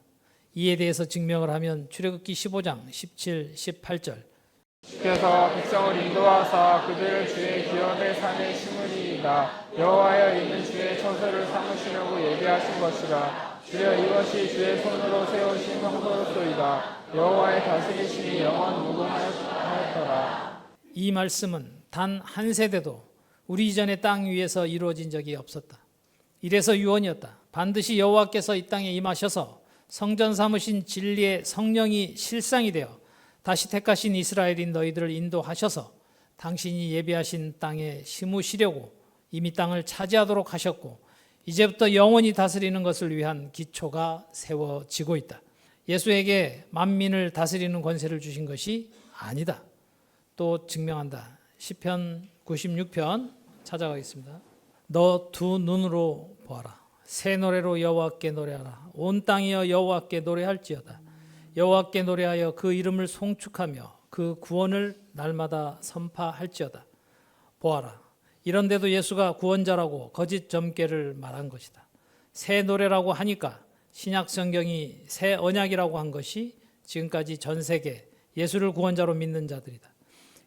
이에 대해서 증명을 하면 출애굽기 15장 17, 18절 주께서 백성을 인도하사 그들을 주의 기업의 산에 심으리이다. 여호와여 이는 주의 처소를 삼으시려고 예비하신 것이라. 주여 이것이 주의 손으로 세우신 성소로소이다. 여호와의 다스리심이 영원 무궁하였더라. 이 말씀은 단 한 세대도 우리 이전의 땅 위에서 이루어진 적이 없었다. 이래서 유언이었다. 반드시 여호와께서 이 땅에 임하셔서 성전 삼으신 진리의 성령이 실상이 되어 다시 택하신 이스라엘인 너희들을 인도하셔서 당신이 예비하신 땅에 심으시려고 이미 땅을 차지하도록 하셨고 이제부터 영원히 다스리는 것을 위한 기초가 세워지고 있다. 예수에게 만민을 다스리는 권세를 주신 것이 아니다. 또 증명한다. 시편 96편 찾아가겠습니다. 너 두 눈으로 보아라. 새 노래로 여호와께 노래하라. 온 땅이여 여호와께 노래할지어다. 여호와께 노래하여 그 이름을 송축하며 그 구원을 날마다 선파할지어다. 보아라. 이런데도 예수가 구원자라고 거짓 점괘를 말한 것이다. 새 노래라고 하니까 신약 성경이 새 언약이라고 한 것이 지금까지 전 세계 예수를 구원자로 믿는 자들이다.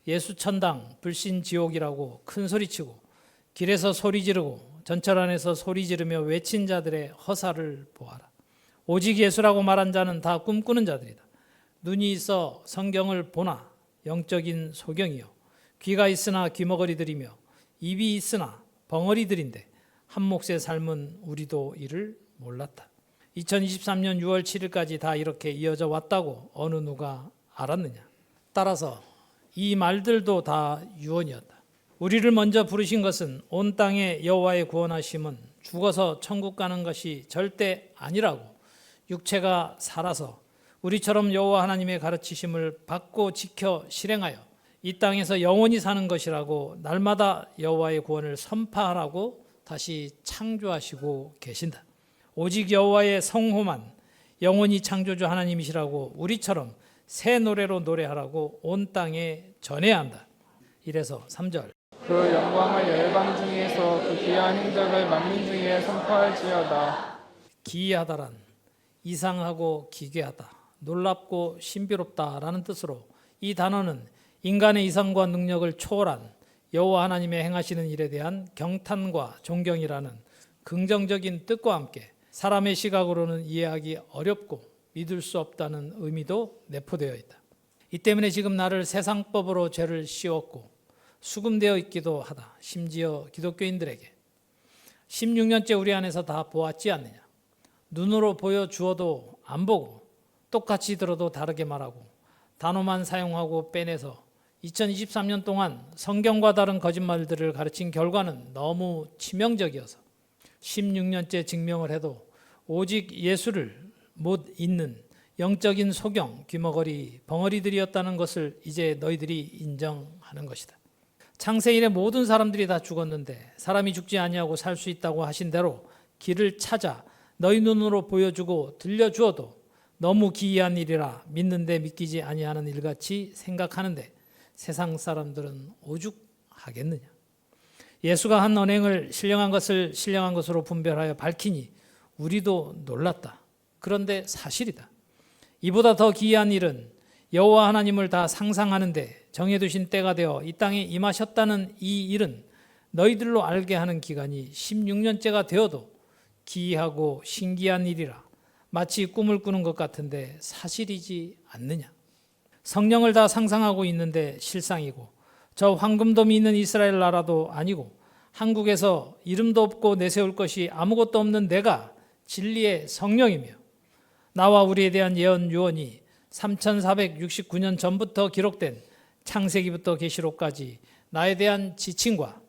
예수 천당 불신 지옥이라고 큰 소리치고 길에서 소리 지르고 전철 안에서 소리 지르며 외친 자들의 허사를 보아라. 오직 예수라고 말한 자는 다 꿈꾸는 자들이다. 눈이 있어 성경을 보나 영적인 소경이요 귀가 있으나 귀머거리들이며 입이 있으나 벙어리들인데 한 몫의 삶은 우리도 이를 몰랐다. 2023년 6월 7일까지 다 이렇게 이어져 왔다고 어느 누가 알았느냐. 따라서 이 말들도 다 유언이었다. 우리를 먼저 부르신 것은 온 땅에 여호와의 구원하심은 죽어서 천국 가는 것이 절대 아니라고 육체가 살아서 우리처럼 여호와 하나님의 가르치심을 받고 지켜 실행하여 이 땅에서 영원히 사는 것이라고 날마다 여호와의 구원을 선파하라고 다시 창조하시고 계신다. 오직 여호와의 성호만 영원히 창조주 하나님이시라고 우리처럼 새 노래로 노래하라고 온 땅에 전해야 한다. 이래서 3절 그 영광을 열방 중에서 그 귀한 행적을 만민 중에 선포할지어다. 기이하다란 이상하고 기괴하다, 놀랍고 신비롭다라는 뜻으로 이 단어는 인간의 이성과 능력을 초월한 여호와 하나님의 행하시는 일에 대한 경탄과 존경이라는 긍정적인 뜻과 함께 사람의 시각으로는 이해하기 어렵고 믿을 수 없다는 의미도 내포되어 있다. 이 때문에 지금 나를 세상법으로 죄를 씌웠고 수금되어 있기도 하다. 심지어 기독교인들에게 16년째 우리 안에서 다 보았지 않느냐. 눈으로 보여주어도 안 보고 똑같이 들어도 다르게 말하고 단어만 사용하고 빼내서 2023년 동안 성경과 다른 거짓말들을 가르친 결과는 너무 치명적이어서 16년째 증명을 해도 오직 예수를 못 잇는 영적인 소경, 귀머거리, 벙어리들이었다는 것을 이제 너희들이 인정하는 것이다. 창세 이래 모든 사람들이 다 죽었는데 사람이 죽지 아니하고 살 수 있다고 하신 대로 길을 찾아 너희 눈으로 보여주고 들려주어도 너무 기이한 일이라 믿는데 믿기지 아니하는 일같이 생각하는데 세상 사람들은 오죽하겠느냐. 예수가 한 언행을 신령한 것을 신령한 것으로 분별하여 밝히니 우리도 놀랐다. 그런데 사실이다. 이보다 더 기이한 일은 여호와 하나님을 다 상상하는데 정해두신 때가 되어 이 땅에 임하셨다는 이 일은 너희들로 알게 하는 기간이 16년째가 되어도 기이하고 신기한 일이라 마치 꿈을 꾸는 것 같은데 사실이지 않느냐. 성령을 다 상상하고 있는데 실상이고 저 황금돔이 있는 이스라엘 나라도 아니고 한국에서 이름도 없고 내세울 것이 아무것도 없는 내가 진리의 성령이며 나와 우리에 대한 예언 유언이 3469년 전부터 기록된 창세기부터 계시록까지 나에 대한 지칭과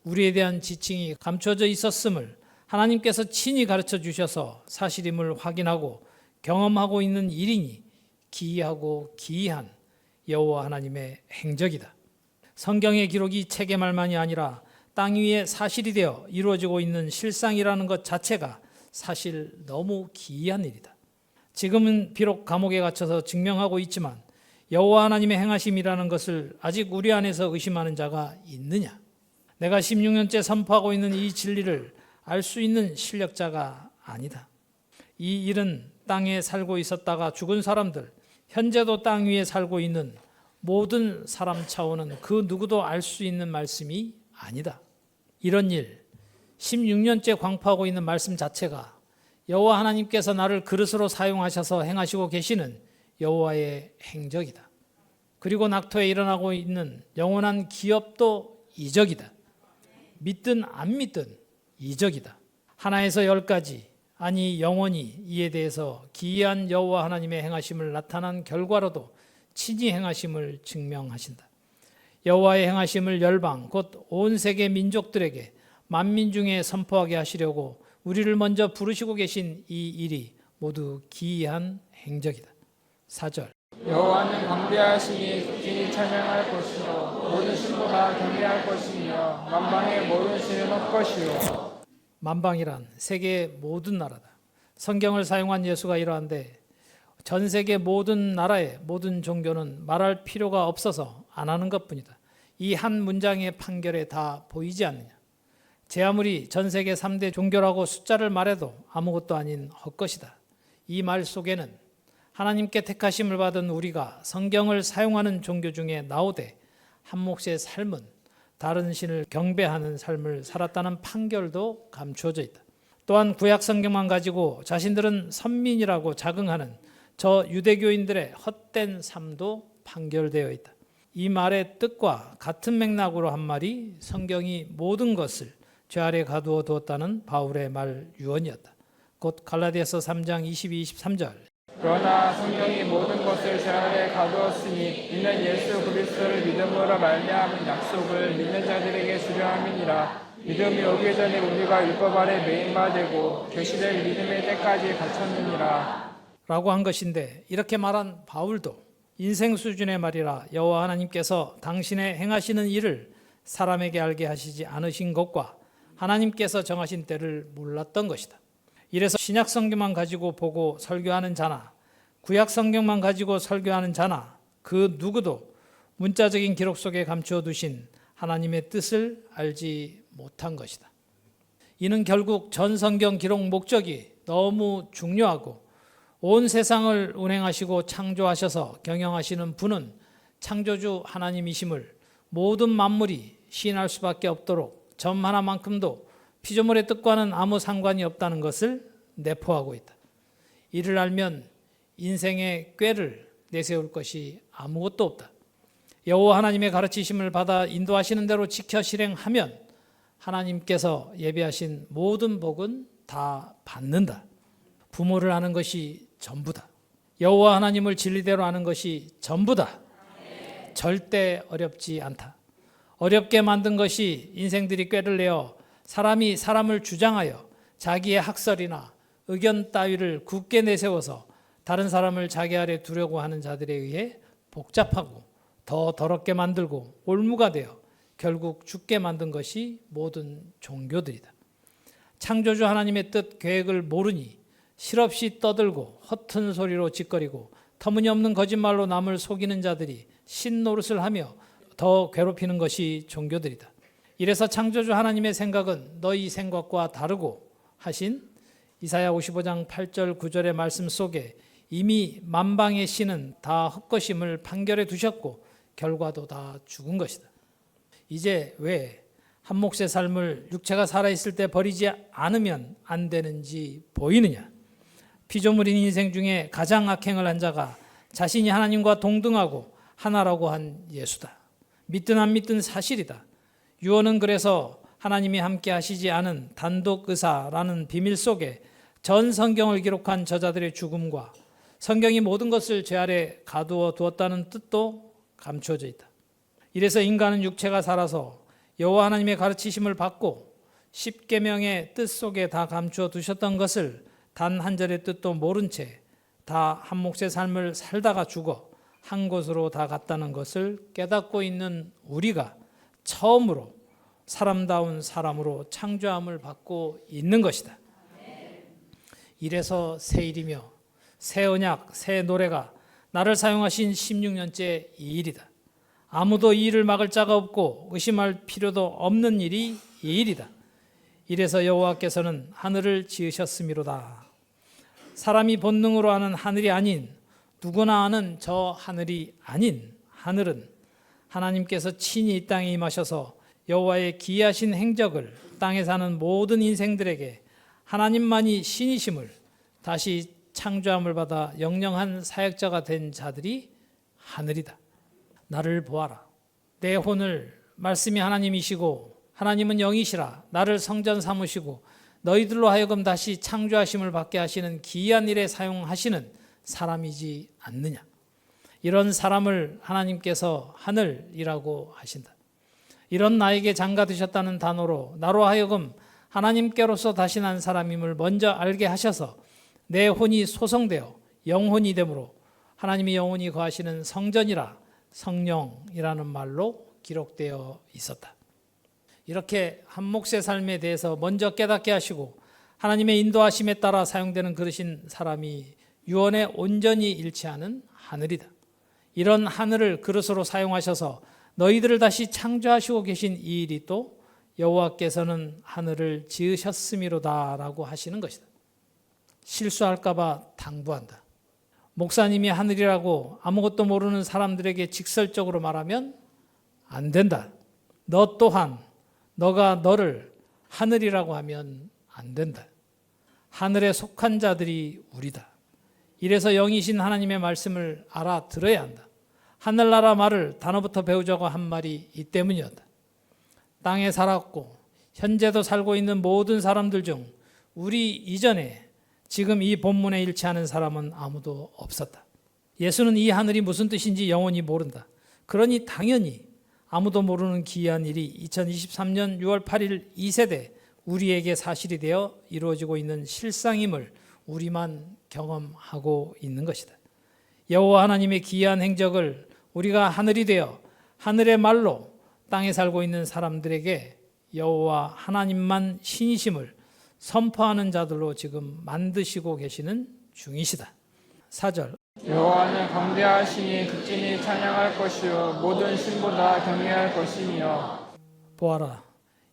우리에 대한 지칭이 감춰져 있었음을 하나님께서 친히 가르쳐 주셔서 사실임을 확인하고 경험하고 있는 일이니 기이하고 기이한 여호와 하나님의 행적이다. 성경의 기록이 책의 말만이 아니라 땅 위에 사실이 되어 이루어지고 있는 실상이라는 것 자체가 사실 너무 기이한 일이다. 지금은 비록 감옥에 갇혀서 증명하고 있지만 여호와 하나님의 행하심이라는 것을 아직 우리 안에서 의심하는 자가 있느냐? 내가 16년째 선포하고 있는 이 진리를 알 수 있는 실력자가 아니다. 이 일은 땅에 살고 있었다가 죽은 사람들, 현재도 땅 위에 살고 있는 모든 사람 차원은 그 누구도 알 수 있는 말씀이 아니다. 이런 일, 16년째 광포하고 있는 말씀 자체가 여호와 하나님께서 나를 그릇으로 사용하셔서 행하시고 계시는 여호와의 행적이다. 그리고 낙토에 일어나고 있는 영원한 기업도 이적이다. 믿든 안 믿든 이적이다. 하나에서 10가지, 아니 영원히 이에 대해서 기이한 여호와 하나님의 행하심을 나타난 결과로도 친히 행하심을 증명하신다. 여호와의 행하심을 열방 곧 온 세계 민족들에게 만민 중에 선포하게 하시려고 우리를 먼저 부르시고 계신 이 일이 모두 기이한 행적이다. 4절 여호와는 광대하시니 극진히 찬양할 것이요 모든 신보다 경배할 것이며 만방의 모든 신은 헛것이요. 만방이란 세계의 모든 나라다. 성경을 사용한 예수가 이러한데 전 세계 모든 나라의 모든 종교는 말할 필요가 없어서 안 하는 것뿐이다. 이 한 문장의 판결에 다 보이지 않느냐. 제 아무리 전 세계 3대 종교라고 숫자를 말해도 아무것도 아닌 헛것이다. 이 말 속에는 하나님께 택하심을 받은 우리가 성경을 사용하는 종교 중에 나오되 한 몫의 삶은 다른 신을 경배하는 삶을 살았다는 판결도 감추어져 있다. 또한 구약 성경만 가지고 자신들은 선민이라고 자긍하는 저 유대교인들의 헛된 삶도 판결되어 있다. 이 말의 뜻과 같은 맥락으로 한 말이 성경이 모든 것을 죄 아래 가두어 두었다는 바울의 말 유언이었다. 곧 갈라디아서 3장 22, 23절 그러나 성경이 모든 것을 죄 아래 가두었으니 이는 예수 그리스도를 믿음으로 말미암은 약속을 믿는 자들에게 주려 함이니라. 믿음이 오기 전에 우리가 율법 아래 매인바 되고 계시될 믿음의 때까지 갇혔느니라. 라고 한 것인데 이렇게 말한 바울도 인생 수준의 말이라 여호와 하나님께서 당신의 행하시는 일을 사람에게 알게 하시지 않으신 것과 하나님께서 정하신 때를 몰랐던 것이다. 이래서 신약 성경만 가지고 보고 설교하는 자나 구약 성경만 가지고 설교하는 자나 그 누구도 문자적인 기록 속에 감추어 두신 하나님의 뜻을 알지 못한 것이다. 이는 결국 전 성경 기록 목적이 너무 중요하고 온 세상을 운행하시고 창조하셔서 경영하시는 분은 창조주 하나님이심을 모든 만물이 시인할 수밖에 없도록 점 하나만큼도 피조물의 뜻과는 아무 상관이 없다는 것을 내포하고 있다. 이를 알면 인생의 꾀를 내세울 것이 아무것도 없다. 여호와 하나님의 가르치심을 받아 인도하시는 대로 지켜 실행하면 하나님께서 예비하신 모든 복은 다 받는다. 부모를 아는 것이 전부다. 여호와 하나님을 진리대로 아는 것이 전부다. 절대 어렵지 않다. 어렵게 만든 것이 인생들이 꾀를 내어 사람이 사람을 주장하여 자기의 학설이나 의견 따위를 굳게 내세워서 다른 사람을 자기 아래 두려고 하는 자들에 의해 복잡하고 더 더럽게 만들고 올무가 되어 결국 죽게 만든 것이 모든 종교들이다. 창조주 하나님의 뜻 계획을 모르니 실없이 떠들고 허튼 소리로 짓거리고 터무니없는 거짓말로 남을 속이는 자들이 신노릇을 하며 더 괴롭히는 것이 종교들이다. 이래서 창조주 하나님의 생각은 너희 생각과 다르고 하신 이사야 55장 8절 9절의 말씀 속에 이미 만방의 신은 다 헛것임을 판결해 두셨고 결과도 다 죽은 것이다. 이제 왜 한 몫의 삶을 육체가 살아있을 때 버리지 않으면 안 되는지 보이느냐? 피조물인 인생 중에 가장 악행을 한 자가 자신이 하나님과 동등하고 하나라고 한 예수다. 믿든 안 믿든 사실이다. 유언은 그래서 하나님이 함께 하시지 않은 단독 의사라는 비밀 속에 전 성경을 기록한 저자들의 죽음과 성경이 모든 것을 죄 아래 가두어 두었다는 뜻도 감추어져 있다. 이래서 인간은 육체가 살아서 여호와 하나님의 가르치심을 받고 십계명의 뜻 속에 다 감추어 두셨던 것을 단 한 절의 뜻도 모른 채 다 한 몫의 삶을 살다가 죽어 한 곳으로 다 갔다는 것을 깨닫고 있는 우리가 처음으로 사람다운 사람으로 창조함을 받고 있는 것이다. 이래서 새 일이며 새 언약, 새 노래가 나를 사용하신 16년째 이 일이다. 아무도 이 일을 막을 자가 없고 의심할 필요도 없는 일이 이 일이다. 이래서 여호와께서는 하늘을 지으셨음이로다. 사람이 본능으로 아는 하늘이 아닌 누구나 아는 저 하늘이 아닌 하늘은 하나님께서 친히 이 땅에 임하셔서 여호와의 기이하신 행적을 땅에 사는 모든 인생들에게 하나님만이 신이심을 다시 창조함을 받아 영영한 사역자가 된 자들이 하늘이다. 나를 보아라. 내 혼을 말씀이 하나님이시고 하나님은 영이시라. 나를 성전 삼으시고 너희들로 하여금 다시 창조하심을 받게 하시는 기이한 일에 사용하시는 사람이지 않느냐. 이런 사람을 하나님께서 하늘이라고 하신다. 이런 나에게 장가드셨다는 단어로 나로 하여금 하나님께로서 다시 난 사람임을 먼저 알게 하셔서 내 혼이 소성되어 영혼이 되므로 하나님이 영혼이 거하시는 성전이라 성령이라는 말로 기록되어 있었다. 이렇게 한 몫의 삶에 대해서 먼저 깨닫게 하시고 하나님의 인도하심에 따라 사용되는 그러신 사람이 유언에 온전히 일치하는 하늘이다. 이런 하늘을 그릇으로 사용하셔서 너희들을 다시 창조하시고 계신 이 일이 또 여호와께서는 하늘을 지으셨음이로다라고 하시는 것이다. 실수할까 봐 당부한다. 목사님이 하늘이라고 아무것도 모르는 사람들에게 직설적으로 말하면 안 된다. 너 또한 너가 너를 하늘이라고 하면 안 된다. 하늘에 속한 자들이 우리다. 이래서 영이신 하나님의 말씀을 알아들어야 한다. 하늘나라 말을 단어부터 배우자고 한 말이 이 때문이었다. 땅에 살았고 현재도 살고 있는 모든 사람들 중 우리 이전에 지금 이 본문에 일치하는 사람은 아무도 없었다. 예수는 이 하늘이 무슨 뜻인지 영원히 모른다. 그러니 당연히 아무도 모르는 기이한 일이 2023년 6월 8일 이 세대 우리에게 사실이 되어 이루어지고 있는 실상임을 우리만 경험하고 있는 것이다. 여호와 하나님의 기이한 행적을 우리가 하늘이 되어 하늘의 말로 땅에 살고 있는 사람들에게 여호와 하나님만 신이심을 선포하는 자들로 지금 만드시고 계시는 중이시다. 4절 여호와는 광대하시니 극진히 찬양할 것이요 모든 신보다 경외할 것이며. 보아라.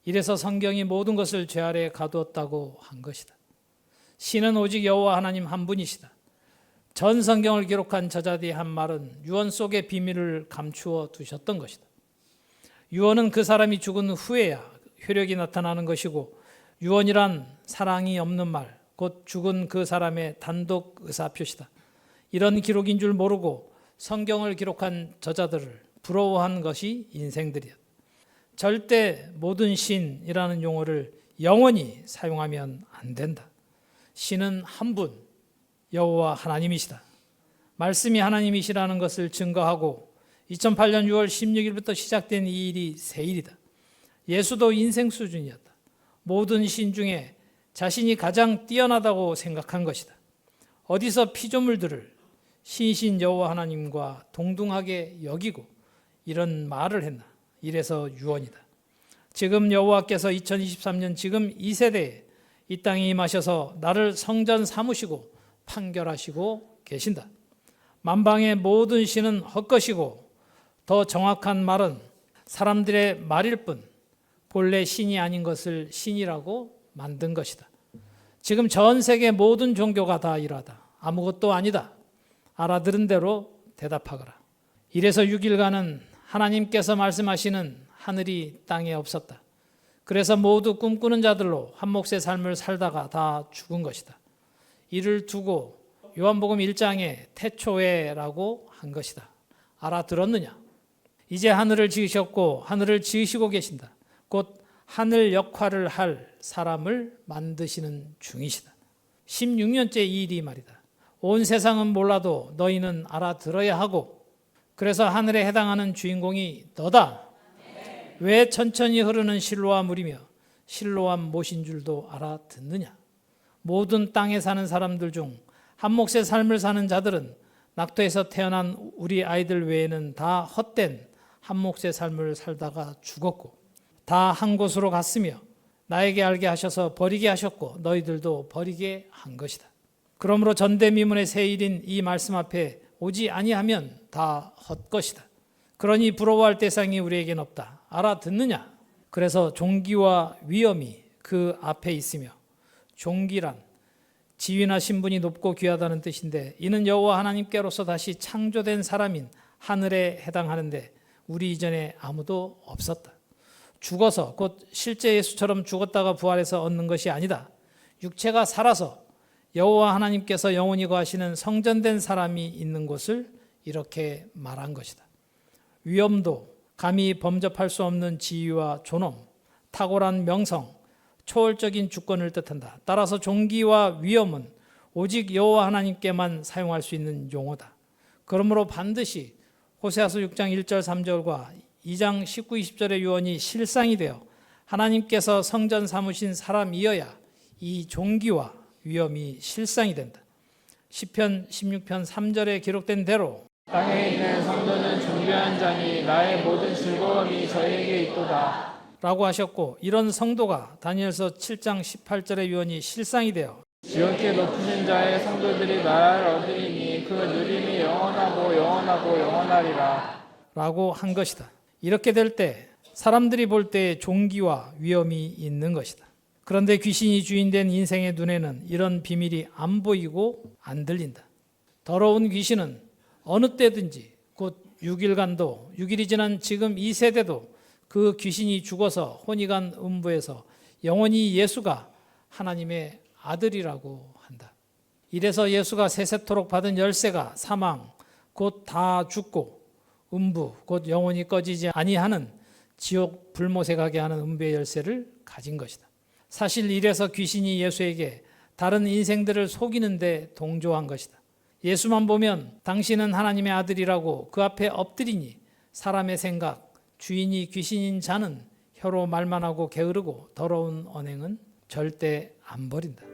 이래서 성경이 모든 것을 죄 아래 가두었다고 한 것이다. 신은 오직 여호와 하나님 한 분이시다. 전 성경을 기록한 저자들이 한 말은 유언 속의 비밀을 감추어 두셨던 것이다. 유언은 그 사람이 죽은 후에야 효력이 나타나는 것이고, 유언이란 사랑이 없는 말, 곧 죽은 그 사람의 단독 의사표시다. 이런 기록인 줄 모르고 성경을 기록한 저자들을 부러워한 것이 인생들이다. 절대 모든 신이라는 용어를 영원히 사용하면 안 된다. 신은 한 분, 여호와 하나님이시다. 말씀이 하나님이시라는 것을 증거하고 2008년 6월 16일부터 시작된 이 일이 새 일이다. 예수도 인생 수준이었다. 모든 신 중에 자신이 가장 뛰어나다고 생각한 것이다. 어디서 피조물들을 신이신 여호와 하나님과 동등하게 여기고 이런 말을 했나? 이래서 유언이다. 지금 여호와께서 2023년 지금 이 세대에 이 땅에 임하셔서 나를 성전 삼으시고 판결하시고 계신다. 만방의 모든 신은 헛것이고, 더 정확한 말은 사람들의 말일 뿐 본래 신이 아닌 것을 신이라고 만든 것이다. 지금 전 세계 모든 종교가 다 이러하다. 아무것도 아니다. 알아들은 대로 대답하거라. 이래서 6일간은 하나님께서 말씀하시는 하늘이 땅에 없었다. 그래서 모두 꿈꾸는 자들로 한 몫의 삶을 살다가 다 죽은 것이다. 이를 두고 요한복음 1장에 태초에라고 한 것이다. 알아들었느냐? 이제 하늘을 지으셨고 하늘을 지으시고 계신다. 곧 하늘 역할을 할 사람을 만드시는 중이시다. 16년째 이 일이 말이다. 온 세상은 몰라도 너희는 알아들어야 하고, 그래서 하늘에 해당하는 주인공이 너다. 왜 천천히 흐르는 실로암 물이며 실로암 못인 줄도 알아듣느냐? 모든 땅에 사는 사람들 중 한 몫의 삶을 사는 자들은 낙토에서 태어난 우리 아이들 외에는 다 헛된 한 몫의 삶을 살다가 죽었고, 다 한 곳으로 갔으며 나에게 알게 하셔서 버리게 하셨고 너희들도 버리게 한 것이다. 그러므로 전대미문의 새 일인 이 말씀 앞에 오지 아니하면 다 헛것이다. 그러니 부러워할 대상이 우리에겐 없다. 알아듣느냐? 그래서 종기와 위엄이 그 앞에 있으며, 종기란 지위나 신분이 높고 귀하다는 뜻인데, 이는 여호와 하나님께로서 다시 창조된 사람인 하늘에 해당하는데 우리 이전에 아무도 없었다. 죽어서, 곧 실제 예수처럼 죽었다가 부활해서 얻는 것이 아니다. 육체가 살아서 여호와 하나님께서 영원히 거하시는 성전된 사람이 있는 곳을 이렇게 말한 것이다. 위엄도 감히 범접할 수 없는 지위와 존엄, 탁월한 명성, 초월적인 주권을 뜻한다. 따라서 종기와 위엄은 오직 여호와 하나님께만 사용할 수 있는 용어다. 그러므로 반드시 호세아서 6장 1절 3절과 2장 19, 20절의 유언이 실상이 되어 하나님께서 성전 삼으신 사람이어야 이 종기와 위엄이 실상이 된다. 시편 16편 3절에 기록된 대로 땅에 있는 성도는 존귀한 자니 나의 모든 즐거움이 저에게 있도다 라고 하셨고, 이런 성도가 다니엘서 7장 18절의 유언이 실상이 되어 지극히 높으신 자의 성도들이 나라를 얻으리니 그 누림이 영원하고 영원하고 영원하리라 라고 한 것이다. 이렇게 될 때 사람들이 볼 때 종기와 위엄이 있는 것이다. 그런데 귀신이 주인된 인생의 눈에는 이런 비밀이 안 보이고 안 들린다. 더러운 귀신은 어느 때든지, 곧 6일간도 6일이 지난 지금 이 세대도 그 귀신이 죽어서 혼이간 음부에서 영원히 예수가 하나님의 아들이라고 한다. 이래서 예수가 세세토록 받은 열쇠가 사망, 곧 다 죽고 음부, 곧 영원히 꺼지지 아니하는 지옥 불못에 가게 하는 음부의 열쇠를 가진 것이다. 사실 이래서 귀신이 예수에게 다른 인생들을 속이는 데 동조한 것이다. 예수만 보면 당신은 하나님의 아들이라고 그 앞에 엎드리니 사람의 생각, 주인이 귀신인 자는 혀로 말만 하고 게으르고 더러운 언행은 절대 안 버린다.